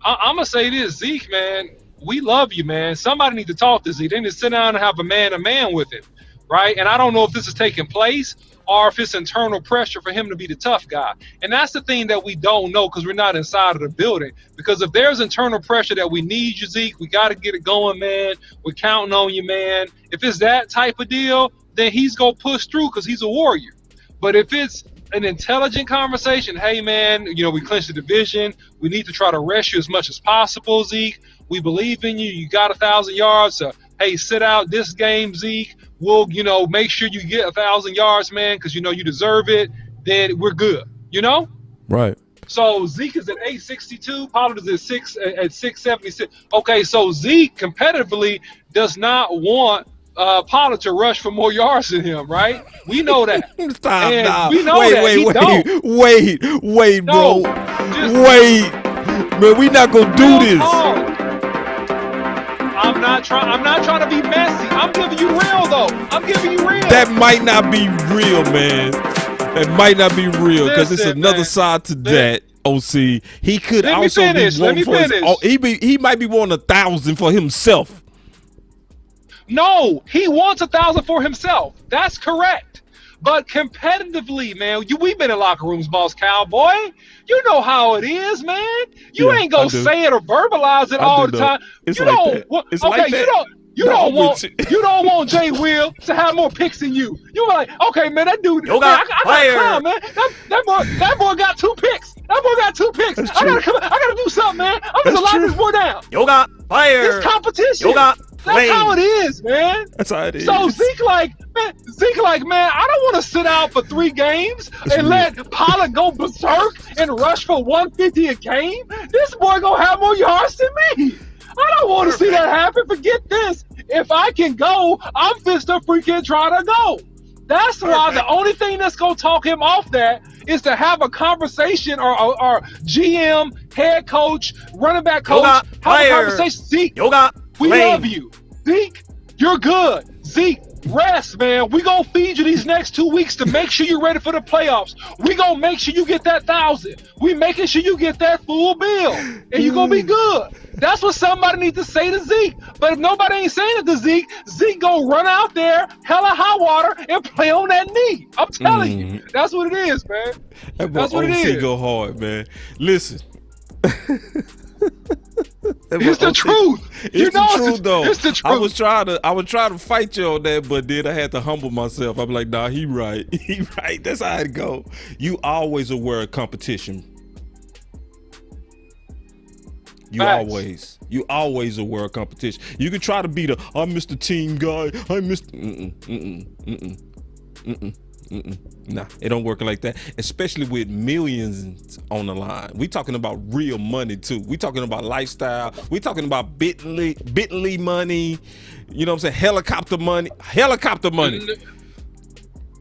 I'm gonna say this, Zeke, man. We love you, man. Somebody need to talk to Zeke. They need to sit down and have a man-to-man with him, right? And I don't know if this is taking place or if it's internal pressure for him to be the tough guy. And that's the thing that we don't know because we're not inside of the building. Because if there's internal pressure that we need you, Zeke, we got to get it going, man. We're counting on you, man. If it's that type of deal, then he's going to push through because he's a warrior. But if it's an intelligent conversation, hey, man, we clinched the division. We need to try to rest you as much as possible, Zeke. We believe in you. You got 1,000 yards. So, hey, sit out this game, Zeke. We'll, make sure you get 1,000 yards, man, because you deserve it. Then we're good, Right. So Zeke is at 862. Pollard is at 676. Okay, so Zeke competitively does not want Pollard to rush for more yards than him, right? We know that. Stop. And Nah. we know that. Wait, No, bro. just- Wait. Man, we not gonna do Real this. talk. I'm not trying to be messy. I'm giving you real though. I'm giving you real. That might not be real, man. That might not be real because it's Listen, another man. side to that. OC, he could Let me also finish. be Let wanting me for his, finish. he might be wanting 1,000 for himself. No, he wants 1,000 for himself. That's correct. But competitively, man, we've been in locker rooms, boss Cowboy. You know how it is, man. You Yeah, ain't gonna I do. say it or verbalize it I all do the know. time. It's you like don't. that. Well, It's okay, like that. you No, don't I'm want with you don't want Jay Will to have more picks than you. You were like, okay, man, that dude. Yoga Man, I got player. to clown, man. That boy got 2 picks. That boy got 2 picks. That's I true. gotta do something, man. I'm That's just lock true. this boy down. Yoga fire. It's competition. Yoga That's how it flame. is, man. That's how it is. So Zeke like, man, I don't want to sit out for 3 games That's and weird. let Pollard go berserk and rush for 150 a game. This boy gonna have more yards than me. I don't want to see that happen. Forget this. If I can go, I'm fit to freaking try to go. That's why the only thing that's gonna talk him off that is to have a conversation or GM, head coach, running back coach, Yoga have a fire. conversation. Zeke, Yoga we flame. love you. Zeke, you're good. Zeke, rest, man. We gonna feed you these next 2 weeks to make sure you're ready for the playoffs. We gonna make sure you get that 1,000. We making sure you get that full bill, and you gonna be good. That's what somebody needs to say to Zeke. But if nobody ain't saying it to Zeke, Zeke gonna run out there, hella high water, and play on that knee. I'm telling you, that's what it is, man. That boy That's what it OC is. go hard, man. Listen. That boy It's the OC truth. It's the truth, though. It's the truth. I was trying to fight you on that, but then I had to humble myself. I'm like, nah, he right. He right. That's how it go. You always aware of competition. You Facts. always aware of competition. You can try to be I'm Mr. Team Guy. I'm Mr. Nah, it don't work like that. Especially with millions on the line. We talking about real money too. We talking about lifestyle. We talking about Bentley money. You know what I'm saying? Helicopter money.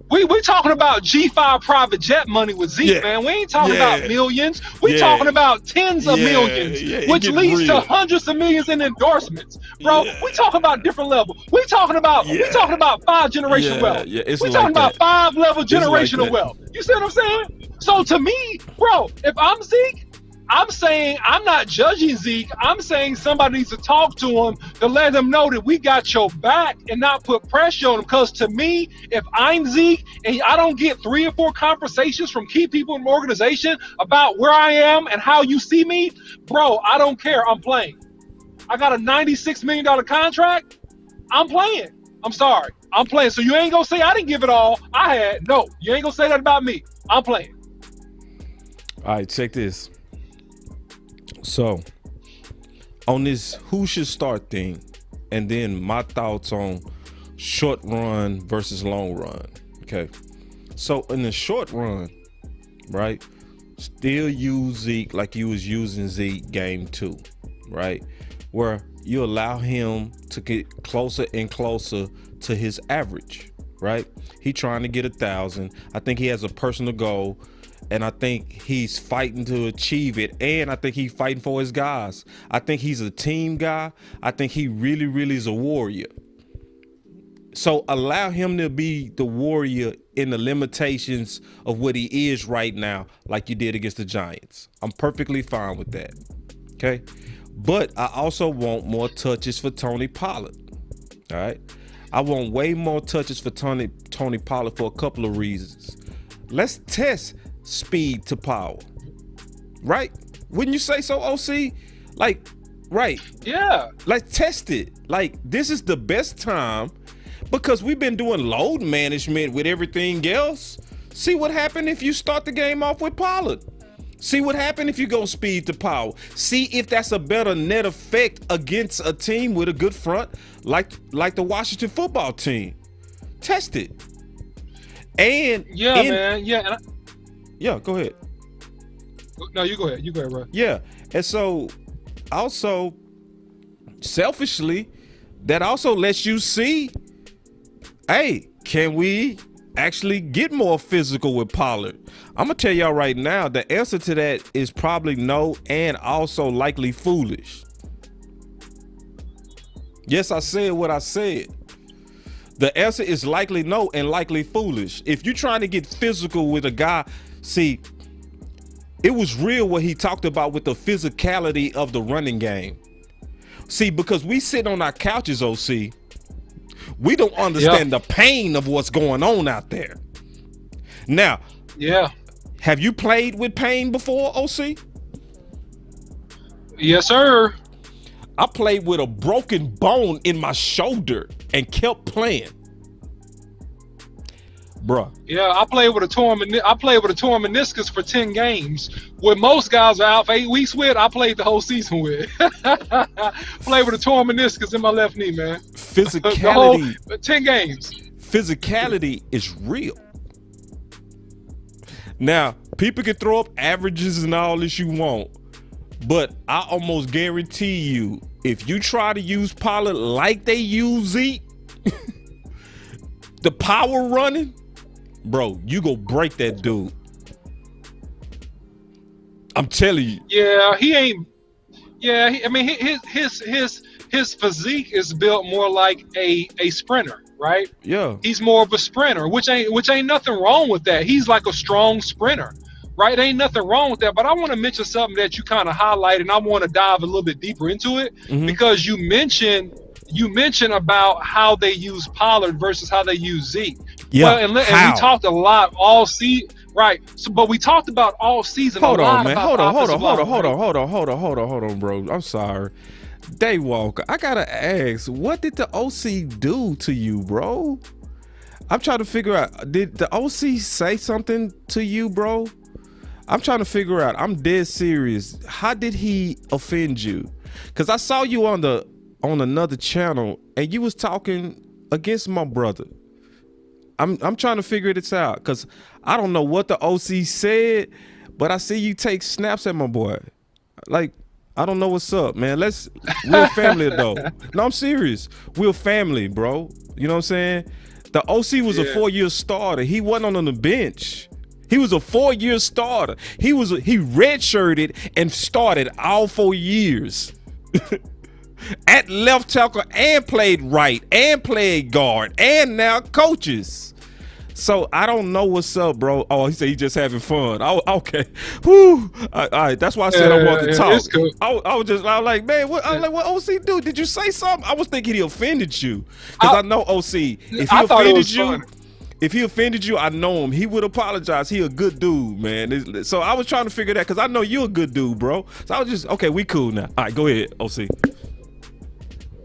We talking about G5 private jet money with Zeke, Yeah. man. We ain't talking Yeah. about millions. We Yeah. talking about tens of Yeah. millions, Yeah, it which get leads real. to hundreds of millions in endorsements, bro. Yeah. We talking about different level. We talking about 5 generation Yeah, wealth. yeah, it's we like talking about that. 5 level It's like generational that. wealth. You see what I'm saying? So to me, bro, if I'm Zeke, I'm saying I'm not judging Zeke. I'm saying somebody needs to talk to him to let him know that we got your back and not put pressure on him. Because to me, if I'm Zeke and I don't get 3 or 4 conversations from key people in the organization about where I am and how you see me, bro, I don't care. I'm playing. I got a $96 million contract. I'm playing. I'm sorry. I'm playing. So you ain't going to say I didn't give it all. I had. No, you ain't going to say that about me. I'm playing. All right, check this. So, on this who should start thing, and then my thoughts on short run versus long run. Okay. So, in the short run, right, still use Zeke like you was using Zeke game 2, right, where you allow him to get closer and closer to his average, right? He trying to get 1,000. I think he has a personal goal. And I think he's fighting to achieve it. And I think he's fighting for his guys. I think he's a team guy. I think he really, really is a warrior. So allow him to be the warrior in the limitations of what he is right now, like you did against the Giants. I'm perfectly fine with that. Okay. But I also want more touches for Tony Pollard. All right. I want way more touches for Tony Pollard for a couple of reasons. Let's test speed to power, right? Wouldn't you say so, OC? Like, right? Yeah. Like, test it. Like, this is the best time because we've been doing load management with everything else. See what happened if you start the game off with Pollard. See what happened if you go speed to power. See if that's a better net effect against a team with a good front, like the Washington football team. Test it. And man. Yeah. Yeah, go ahead. No, you go ahead. You go ahead, bro. Yeah. And so also selfishly, that also lets you see, hey, can we actually get more physical with Pollard? I'm going to tell y'all right now, the answer to that is probably no and also likely foolish. Yes, I said what I said. The answer is likely no and likely foolish. If you're trying to get physical with a guy, see, it was real what he talked about with the physicality of the running game. See, because we sit on our couches, OC, we don't understand the pain of what's going on out there. Now, have you played with pain before, OC? Yes, sir. I played with a broken bone in my shoulder and kept playing. Bruh. Yeah, I played with a torn meniscus for 10 games. What most guys are out for 8 weeks with, I played the whole season with. Played with a torn meniscus in my left knee, man. Physicality. 10 games. Physicality is real. Now, people can throw up averages and all this you want, but I almost guarantee you, if you try to use Pollard like they use Zeke, the power running, bro, you go break that dude. I'm telling you. Yeah, he ain't. Yeah, I mean, his physique is built more like a sprinter, right? Yeah. He's more of a sprinter, which ain't nothing wrong with that. He's like a strong sprinter, right? Ain't nothing wrong with that. But I want to mention something that you kind of highlighted, and I want to dive a little bit deeper into it because you mentioned about how they use Pollard versus how they use Zeke. Yeah. Well, and we talked a lot all season, right? So, but we talked about all season. Hold on, man. Hold on, bro. I'm sorry. Dave Walker, I gotta ask, what did the OC do to you, bro? I'm trying to figure out, did the OC say something to you, bro? I'm trying to figure out. I'm dead serious. How did he offend you? Because I saw you on another channel and you was talking against my brother. I'm trying to figure this out because I don't know what the OC said, but I see you take snaps at my boy. Like, I don't know what's up, man. We're family though. No, I'm serious. We're family, bro. You know what I'm saying? The OC was a 4-year starter. He wasn't on the bench. He was a 4-year starter. He redshirted and started all 4 years. At left tackle and played right and played guard and now coaches. So I don't know what's up, bro. Oh, he said he just having fun. Oh, okay. Whew. All right. That's why I said I wanted to talk. Cool. I was like, man, what OC do? Did you say something? I was thinking he offended you. Because I know OC. If he offended you, I know him. He would apologize. He a good dude, man. So I was trying to figure that because I know you a good dude, bro. So I was just, okay, we cool now. All right, go ahead, OC.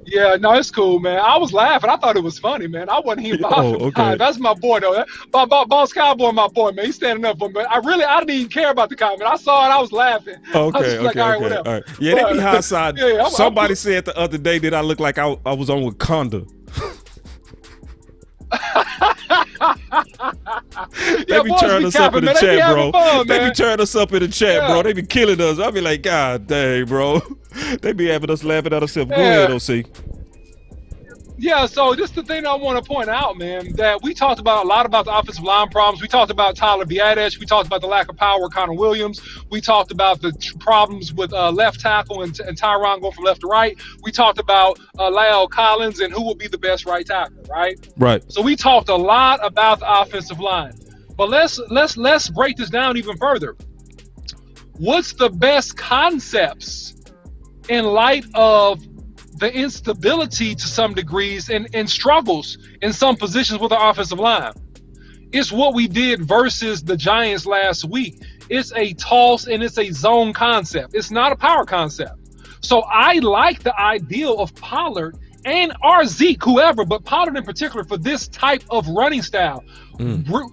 Yeah, no, it's cool, man. I was laughing. I thought it was funny, man. I wasn't even laughing. Oh, okay. That's my boy, though. Boss Cowboy, my boy, man. He's standing up for me. I didn't even care about the comment. I saw it. I was laughing. Okay, all right, whatever. All right. Yeah, that be hindsight. Somebody said the other day that I looked like I was on Wakanda. They be turning us up in the chat, bro. They be turning us up in the chat, bro. They be killing us. I be like, God dang, bro. They be having us laughing at ourselves. Go ahead, OC. Yeah, so this is the thing I want to point out, man, that we talked about a lot about the offensive line problems. We talked about Tyler Biadasz. We talked about the lack of power with Connor Williams. We talked about the problems with left tackle and Tyron going from left to right. We talked about La'el Collins and who will be the best right tackle, right? Right. So we talked a lot about the offensive line. But let's break this down even further. What's the best concepts in light of the instability to some degrees and struggles in some positions with the offensive line? It's what we did versus the Giants last week. It's a toss and it's a zone concept. It's not a power concept. So I like the ideal of Pollard and or Zeke, whoever, but Pollard in particular for this type of running style.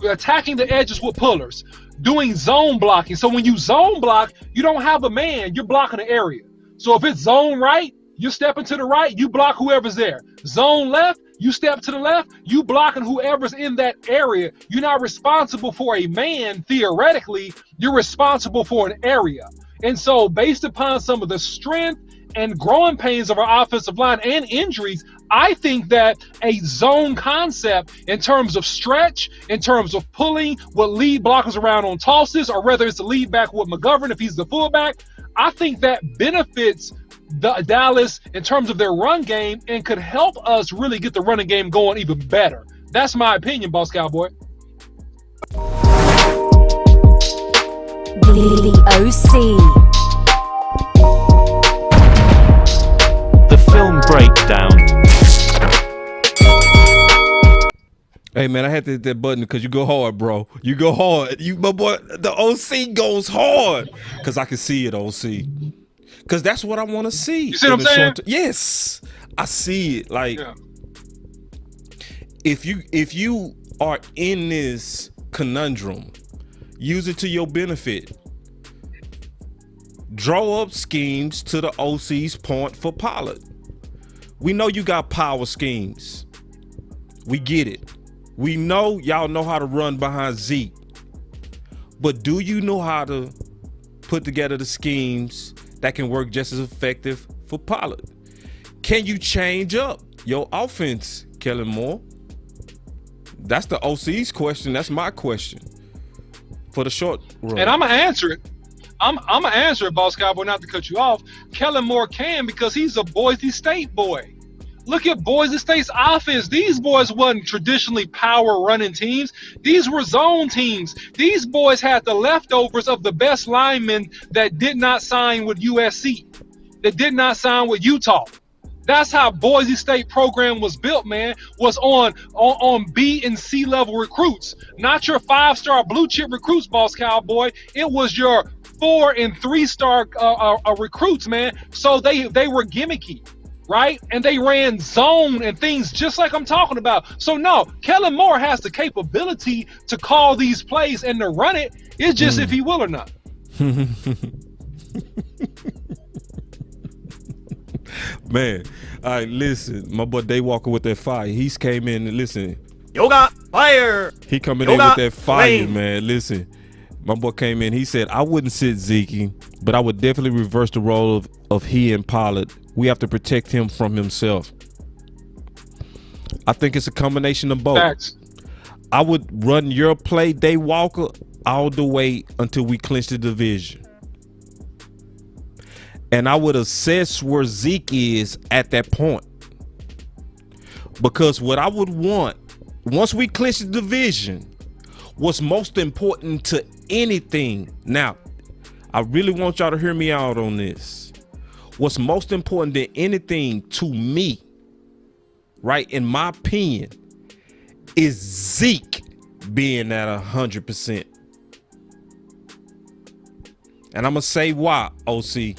Attacking the edges with pullers, doing zone blocking. So when you zone block, you don't have a man, you're blocking an area. So if it's zone right, you step into the right, you block whoever's there. Zone left, you step to the left, you blocking whoever's in that area. You're not responsible for a man, theoretically, you're responsible for an area. And so based upon some of the strength and growing pains of our offensive line and injuries, I think that a zone concept in terms of stretch, in terms of pulling what lead blockers around on tosses, or whether it's a lead back with McGovern if he's the fullback, I think that benefits the Dallas in terms of their run game and could help us really get the running game going even better. That's my opinion, Boss Cowboy. The OC. The film breakdown. Hey man, I had to hit that button because you go hard, bro. You go hard. My boy, the OC goes hard. Because I can see it, OC. Because that's what I want to see. You see what I'm saying? Yes, I see it. Like, Yeah. if you are in this conundrum, use it to your benefit. Draw up schemes to the OC's point for Pollard. We know you got power schemes. We get it. We know y'all know how to run behind Zeke. But do you know how to put together the schemes that can work just as effective for Pollard? Can you change up your offense, Kellen Moore? That's the OC's question. That's my question for the short run. And I'm going to answer it. I'm going to answer it, Boss Cowboy, not to cut you off. Kellen Moore can because he's a Boise State boy. Look at Boise State's offense. These boys wasn't traditionally power running teams. These were zone teams. These boys had the leftovers of the best linemen that did not sign with USC, that did not sign with Utah. That's how Boise State program was built, man, was on B and C level recruits, not your 5-star blue chip recruits, Boss Cowboy. It was your 4 and 3-star recruits, man. So they were gimmicky, right? And they ran zone and things just like I'm talking about. So no, Kellen Moore has the capability to call these plays and to run it. It's just if he will or not. Man, all right, listen, my boy Daywalker with that fire. He's came in and listen. Yoga fire. He coming in with that fire, man. Listen, my boy came in. He said, I wouldn't sit Zeke, but I would definitely reverse the role of he and Pollard. We have to protect him from himself. I think it's a combination of both. Facts. I would run your play, Daywalker, all the way until we clinch the division. And I would assess where Zeke is at that point. Because what I would want, once we clinch the division, what's most important to anything. Now, I really want y'all to hear me out on this. What's most important than anything to me, right, in my opinion, is Zeke being at 100%. And I'm going to say why, OC.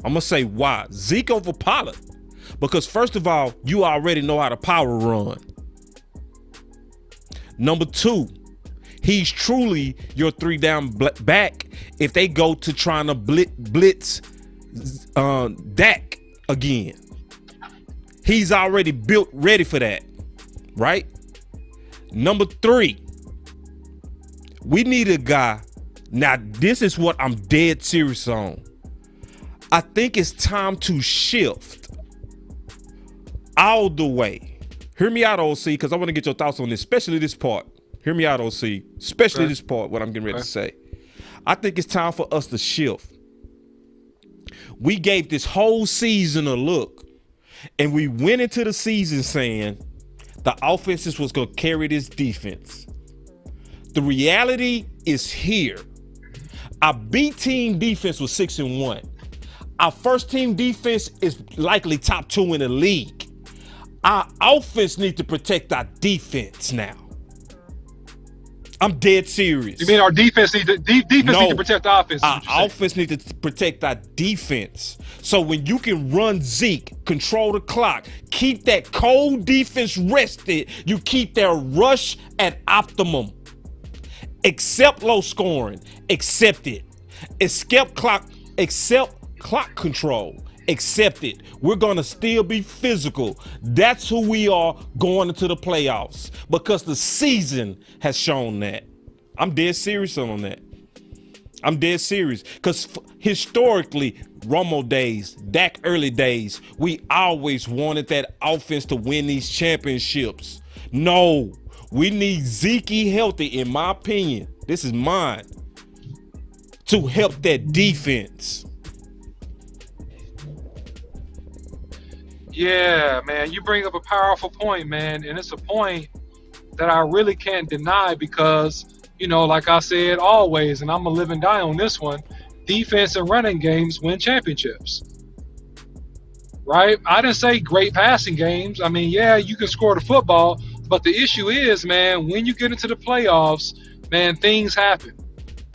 I'm going to say why. Zeke over Pollard. Because first of all, you already know how to power run. Number 2, he's truly your 3-down back if they go to trying to blitz Dak again. He's already built ready for that, right? Number 3, we need a guy. Now, this is what I'm dead serious on. I think it's time to shift all the way. Hear me out, OC, because I want to get your thoughts on this, especially this part. Hear me out, OC, especially this part, what I'm getting ready to say. I think it's time for us to shift. We gave this whole season a look, and we went into the season saying the offenses was going to carry this defense. The reality is here. Our B team defense was 6-1. Our first team defense is likely top 2 in the league. Our offense needs to protect our defense now. I'm dead serious. You mean our defense needs to protect the offense? Our offense needs to protect our defense. So when you can run Zeke, control the clock, keep that cold defense rested, you keep their rush at optimum. Accept low scoring. Accept it. Accept clock control. Accept it. We're going to still be physical. That's who we are going into the playoffs because the season has shown that. I'm dead serious on that. I'm dead serious because historically, Romo days, Dak early days, we always wanted that offense to win these championships. No, we need Zeke healthy, in my opinion. This is mine, to help that defense. Yeah, man, you bring up a powerful point, man, and it's a point that I really can't deny because, you know, like I said always, and I'm gonna live and die on this one, defense and running games win championships, right? I didn't say great passing games. I mean, yeah, you can score the football, but the issue is, man, when you get into the playoffs, man, things happen,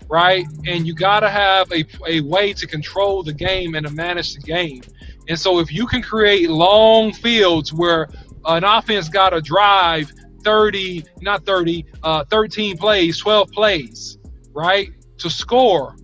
right? And you gotta have a way to control the game and to manage the game. And so if you can create long fields where an offense got to drive 13 plays, 12 plays, right, to score,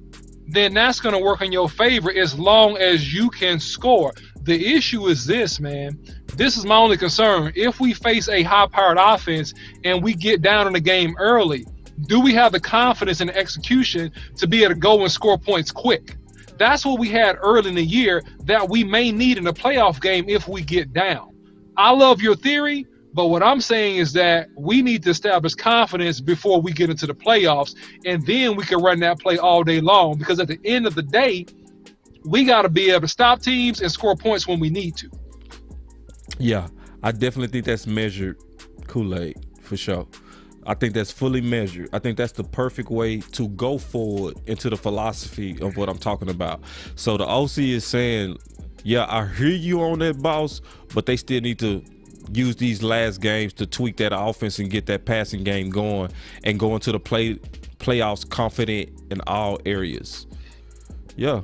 then that's going to work in your favor as long as you can score. The issue is this, man. This is my only concern. If we face a high-powered offense and we get down in the game early, do we have the confidence and execution to be able to go and score points quick? That's what we had early in the year that we may need in a playoff game if we get down. I love your theory, but what I'm saying is that we need to establish confidence before we get into the playoffs, and then we can run that play all day long because at the end of the day, we got to be able to stop teams and score points when we need to. Yeah, I definitely think that's measured Kool-Aid for sure. I think that's fully measured. I think that's the perfect way to go forward into the philosophy of what I'm talking about. So the OC is saying, yeah, I hear you on that, boss, but they still need to use these last games to tweak that offense and get that passing game going and go into the playoffs confident in all areas. Yeah,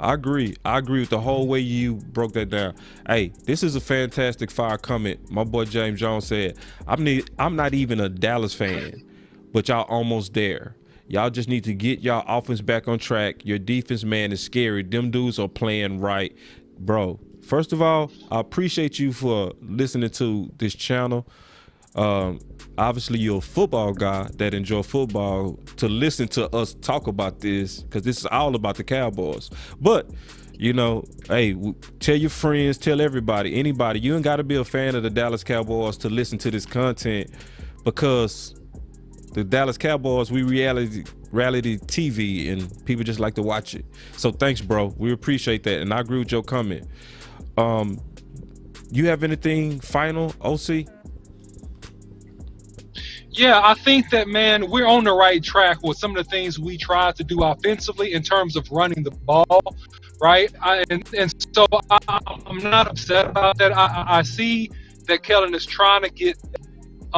I agree. I agree with the whole way you broke that down. Hey, this is a fantastic fire comment. My boy James Jones said, I'm not even a Dallas fan, but y'all almost there. Y'all just need to get y'all offense back on track. Your defense, man, is scary. Them dudes are playing right. Bro, first of all, I appreciate you for listening to this channel. Obviously, you're a football guy that enjoy football to listen to us talk about this because this is all about the Cowboys. But, you know, hey, tell your friends, tell everybody, anybody. You ain't got to be a fan of the Dallas Cowboys to listen to this content because the Dallas Cowboys, we reality TV and people just like to watch it. So thanks, bro. We appreciate that. And I agree with your comment. You have anything final, OC? Yeah, I think that, man, we're on the right track with some of the things we try to do offensively in terms of running the ball, right? So I'm not upset about that. I see that Kellen is trying to get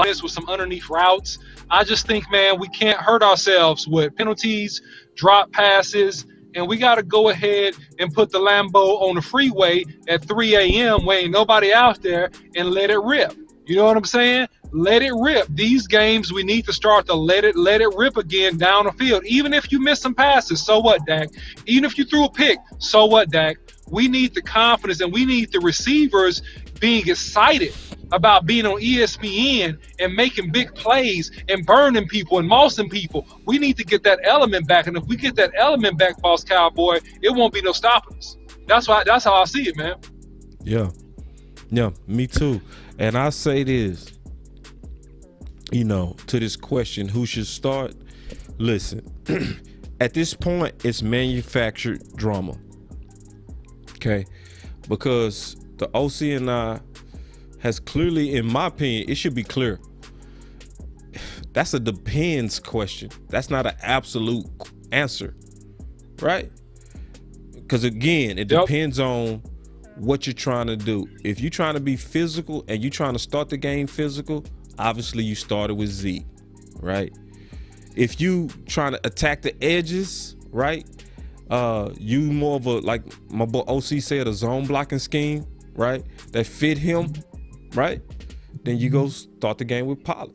this with some underneath routes. I just think, man, we can't hurt ourselves with penalties, drop passes, and we got to go ahead and put the Lambo on the freeway at 3 a.m. when ain't nobody out there and let it rip. You know what I'm saying? Let it rip. These games, we need to start to let it rip again down the field. Even if you miss some passes, so what, Dak? Even if you threw a pick, so what, Dak? We need the confidence and we need the receivers being excited about being on ESPN and making big plays and burning people and mossing people. We need to get that element back. And if we get that element back, boss Cowboy, it won't be no stopping us. That's how I see it, man. Yeah. Yeah, me too. And I say this, to this question, who should start? Listen, at this point, it's manufactured drama. Okay? Because the OC and I has clearly, in my opinion, it should be clear. That's a depends question. That's not an absolute answer, right? Because again, it depends on what you're trying to do. If you're trying to be physical and you're trying to start the game physical, obviously you started with Z, right? If you trying to attack the edges, right? You more of a, like my boy OC said, a zone blocking scheme, right? That fit him, right? Then you go start the game with Pollard.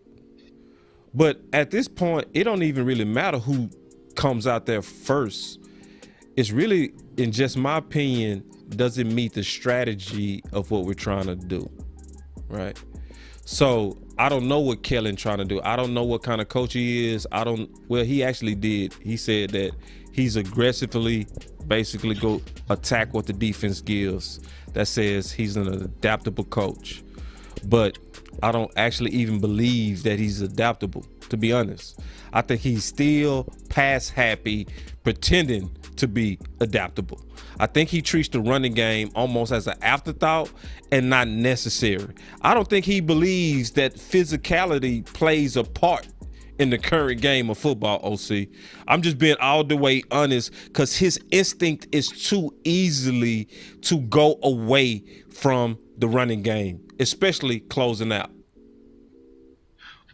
But at this point, it don't even really matter who comes out there first. It's really, in just my opinion, doesn't meet the strategy of what we're trying to do, right? So I don't know what Kellen trying to do. I don't know what kind of coach he is. Well, he actually did. He said that he's aggressively basically go attack what the defense gives. That says he's an adaptable coach. But I don't actually even believe that he's adaptable, to be honest. I think he's still pass happy, pretending to be adaptable. I think he treats the running game almost as an afterthought and not necessary. I don't think he believes that physicality plays a part in the current game of football, OC. I'm just being all the way honest, because his instinct is too easily to go away from the running game, especially closing out.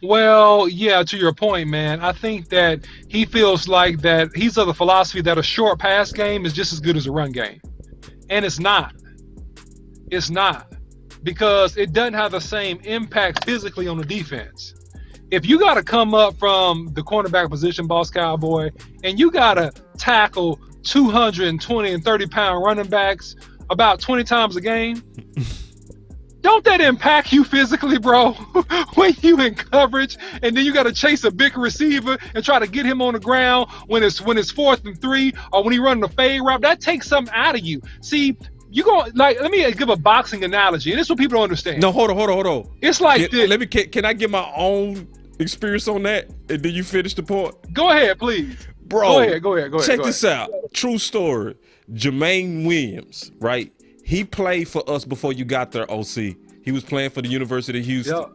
Well, yeah, to your point, man, I think that he feels like that he's of the philosophy that a short pass game is just as good as a run game. And it's not. It's not. Because it doesn't have the same impact physically on the defense. If you got to come up from the cornerback position, boss Cowboy, and you got to tackle 220 and 30-pound running backs about 20 times a game, don't that impact you physically, bro? When you in coverage and then you got to chase a big receiver and try to get him on the ground when it's 4th and 3, or when he running a fade route, that takes something out of you. See, you go like, let me give a boxing analogy, and this is what people don't understand. No, hold on. It's like can I get my own experience on that, and then you finish the point? Go ahead, please. Bro, go ahead. Check this out. True story. Jermaine Williams, right? He played for us before you got there, OC. He was playing for the University of Houston. Yep.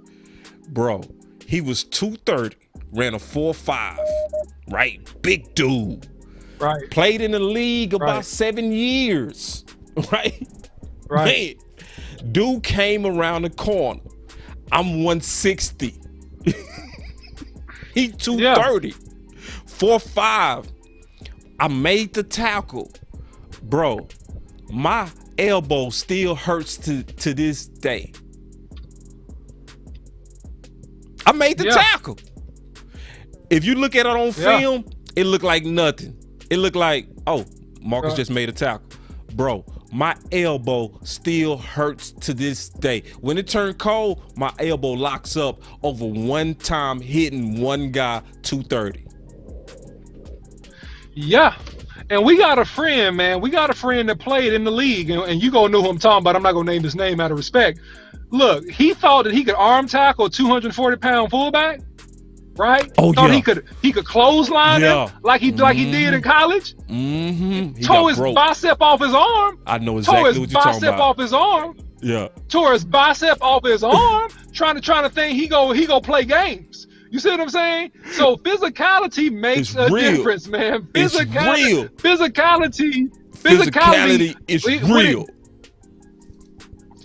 Bro, he was 230, ran a 4.5, right? Big dude. Right. Played in the league about 7 years, right? Right. Man, dude came around the corner. I'm 160. He 230. 4.5. I made the tackle. Bro, my elbow still hurts to this day. I made the tackle. If you look at it on film, it looked like nothing. It looked like, oh, Marcus just made a tackle. Bro, my elbow still hurts to this day. When it turned cold, my elbow locks up over one time hitting one guy 230. Yeah. And we got a friend, man. We got a friend that played in the league, and you gonna know who I'm talking about. I'm not gonna name his name out of respect. Look, he thought that he could arm tackle a 240-pound fullback, right? Oh, thought yeah. he could clothesline him like he did in college. Mm-hmm. Tore his bicep off his arm. I know exactly what you're talking about. Tore his bicep off his arm. Yeah. Tore his bicep off his arm, trying to think he go play games. You see what I'm saying? So physicality makes a difference, man. Physicality is real.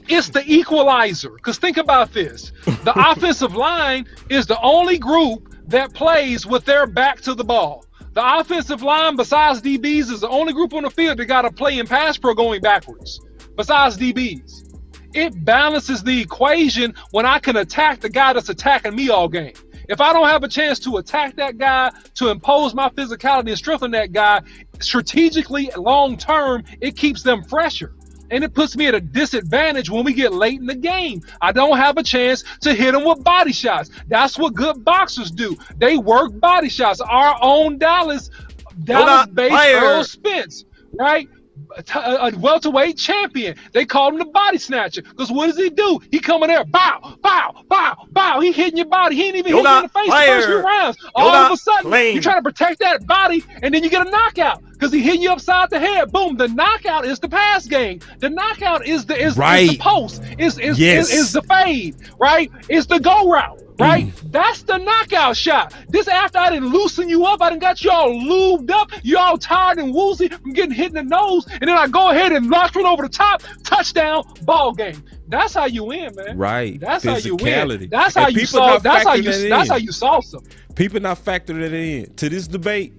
It's the equalizer. Because think about this. The offensive line is the only group that plays with their back to the ball. The offensive line, besides DBs, is the only group on the field that got to play in pass pro going backwards, besides DBs. It balances the equation when I can attack the guy that's attacking me all game. If I don't have a chance to attack that guy, to impose my physicality and strengthen that guy, strategically, long term, it keeps them fresher. And it puts me at a disadvantage when we get late in the game. I don't have a chance to hit them with body shots. That's what good boxers do. They work body shots. Our own Dallas-based Earl Spence, right? a welterweight champion. They call him the body snatcher. Because what does he do? He come in there, bow, bow, bow, bow. He hitting your body. He ain't even hitting you in the face the first few rounds. All of a sudden, you trying to protect that body, and then you get a knockout. Because he hitting you upside the head. Boom. The knockout is the pass game. The knockout is the post. Is the fade, right? Is the go route. Right? That's the knockout shot. This after I didn't loosen you up, I done got you all lubed up, you all tired and woozy from getting hit in the nose, and then I go ahead and launch one over the top, touchdown, ball game. That's how you win, man. Right. That's how you win. That's And how you people solve. not That's how you. factoring it That's in. how you solve something. People not factoring it in to this debate.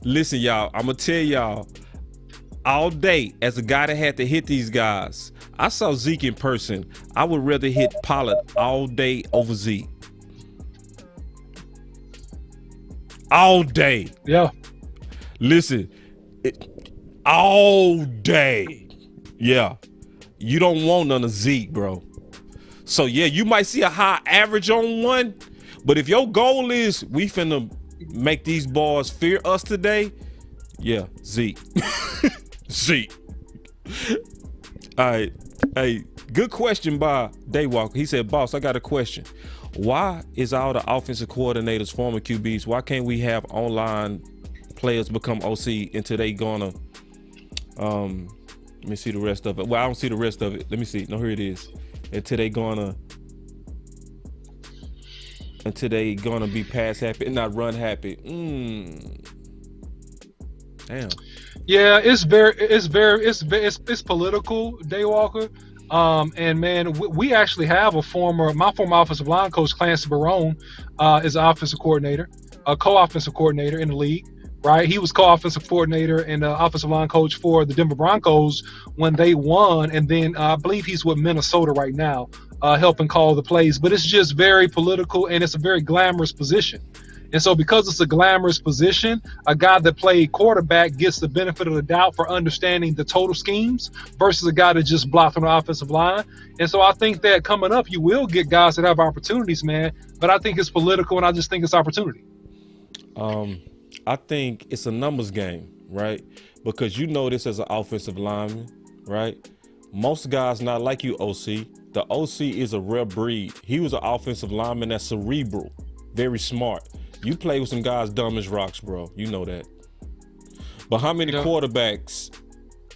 Listen, y'all, I'm gonna tell y'all all day as a guy that had to hit these guys. I saw Zeke in person. I would rather hit Pollard all day over Zeke. All day. Yeah. Listen, all day. Yeah. You don't want none of Zeke, bro. So, yeah, you might see a high average on one, but if your goal is we finna make these boys fear us today, yeah, Zeke. Zeke. All right. Hey, good question by Daywalker. He said, boss, I got a question. Why is all the offensive coordinators former QBs? Why can't we have online players become OC until they gonna let me see the rest of it. Well, I don't see the rest of it. Let me see. No, here it is. Until they gonna be pass happy and not run happy. Damn. Yeah, it's political, Daywalker. And man, we actually have my former offensive line coach, Clancy Barone, is an offensive coordinator, a co-offensive coordinator in the league, right? He was co-offensive coordinator and offensive line coach for the Denver Broncos when they won, and then I believe he's with Minnesota right now, helping call the plays. But it's just very political, and it's a very glamorous position. And so because it's a glamorous position, a guy that played quarterback gets the benefit of the doubt for understanding the total schemes versus a guy that just blocked on the offensive line. And so I think that coming up, you will get guys that have opportunities, man. But I think it's political, and I just think it's opportunity. I think it's a numbers game, right? Because you know this as an offensive lineman, right? Most guys not like you, OC. The OC is a rare breed. He was an offensive lineman that's cerebral, very smart. You play with some guys dumb as rocks, bro. You know that. But how many quarterbacks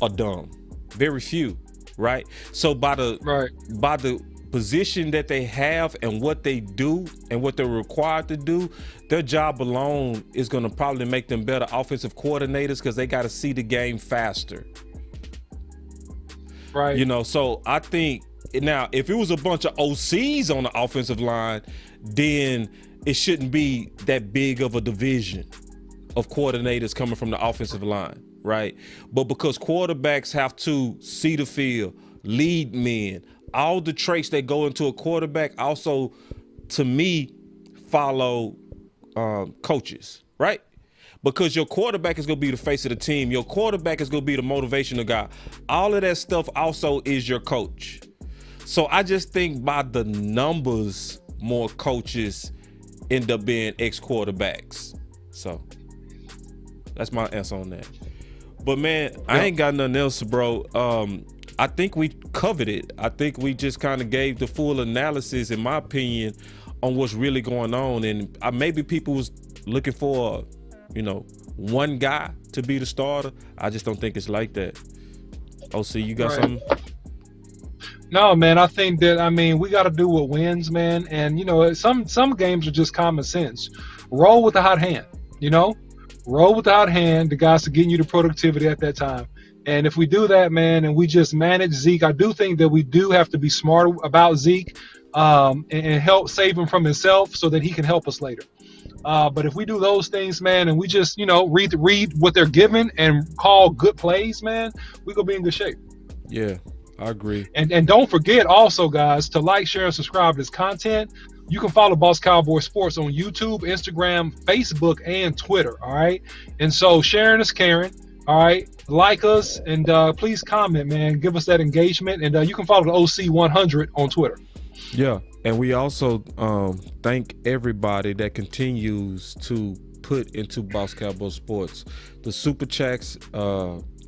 are dumb? Very few, right? So by the position that they have and what they do and what they're required to do, their job alone is going to probably make them better offensive coordinators because they got to see the game faster. Right. You know, so I think now if it was a bunch of OCs on the offensive line, then it shouldn't be that big of a division of coordinators coming from the offensive line, right? But because quarterbacks have to see the field, lead men, all the traits that go into a quarterback also, to me, follow coaches, right? Because your quarterback is going to be the face of the team. Your quarterback is going to be the motivational guy. All of that stuff also is your coach. So I just think by the numbers, more coaches end up being ex-quarterbacks. So that's my answer on that. But man, I ain't got nothing else, bro. I think we covered it. I think we just kind of gave the full analysis, in my opinion, on what's really going on. And maybe people was looking for, one guy to be the starter. I just don't think it's like that. OC, you got something? No, man, I think that, we got to do what wins, man. And, some games are just common sense. Roll with the hot hand, Roll with the hot hand. The guys are getting you the productivity at that time. And if we do that, man, and we just manage Zeke, I do think that we do have to be smart about Zeke and help save him from himself so that he can help us later. But if we do those things, man, and we just, read what they're given and call good plays, man, we're going to be in good shape. Yeah. I agree. And don't forget also, guys, to like, share, and subscribe to this content. You can follow Boss Cowboy Sports on YouTube, Instagram, Facebook, and Twitter, all right? And so sharing is caring, all right? Like us, and please comment, man. Give us that engagement. And you can follow the OC100 on Twitter. Yeah, and we also thank everybody that continues to put into Boss Cowboy Sports. The super chats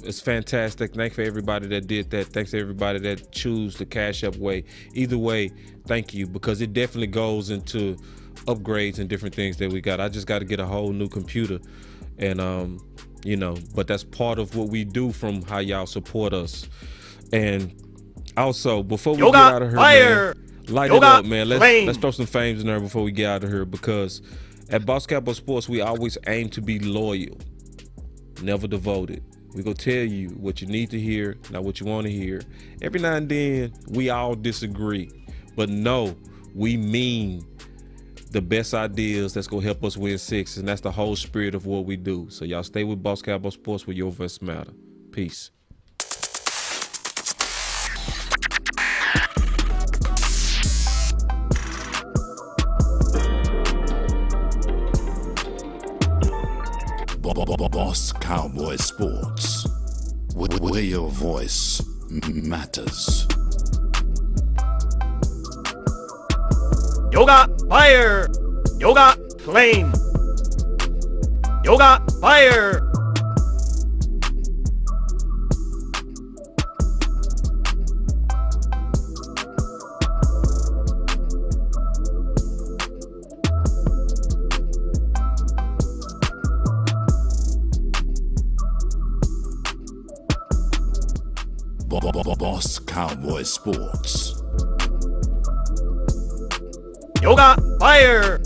is fantastic. Thanks for everybody that did that. Thanks to everybody that choose the Cash App way. Either way, thank you, because it definitely goes into upgrades and different things that we got. I just got to get a whole new computer, and you know, but that's part of what we do from how y'all support us. And also, before we get out of here, man, light it up, man. Let's throw some fames in there before we get out of here, because at Boss Cowboy Sports, we always aim to be loyal, never devoted. We gonna tell you what you need to hear, not what you want to hear. Every now and then, we all disagree, but no, we mean the best ideas that's gonna help us win 6, and that's the whole spirit of what we do. So y'all stay with Boss Cowboy Sports, where your voice matter. Peace. Boss Cowboy Sports, where your voice matters. Yoga fire! Yoga flame! Yoga fire! Boss Cowboy Sports. Yoga fire!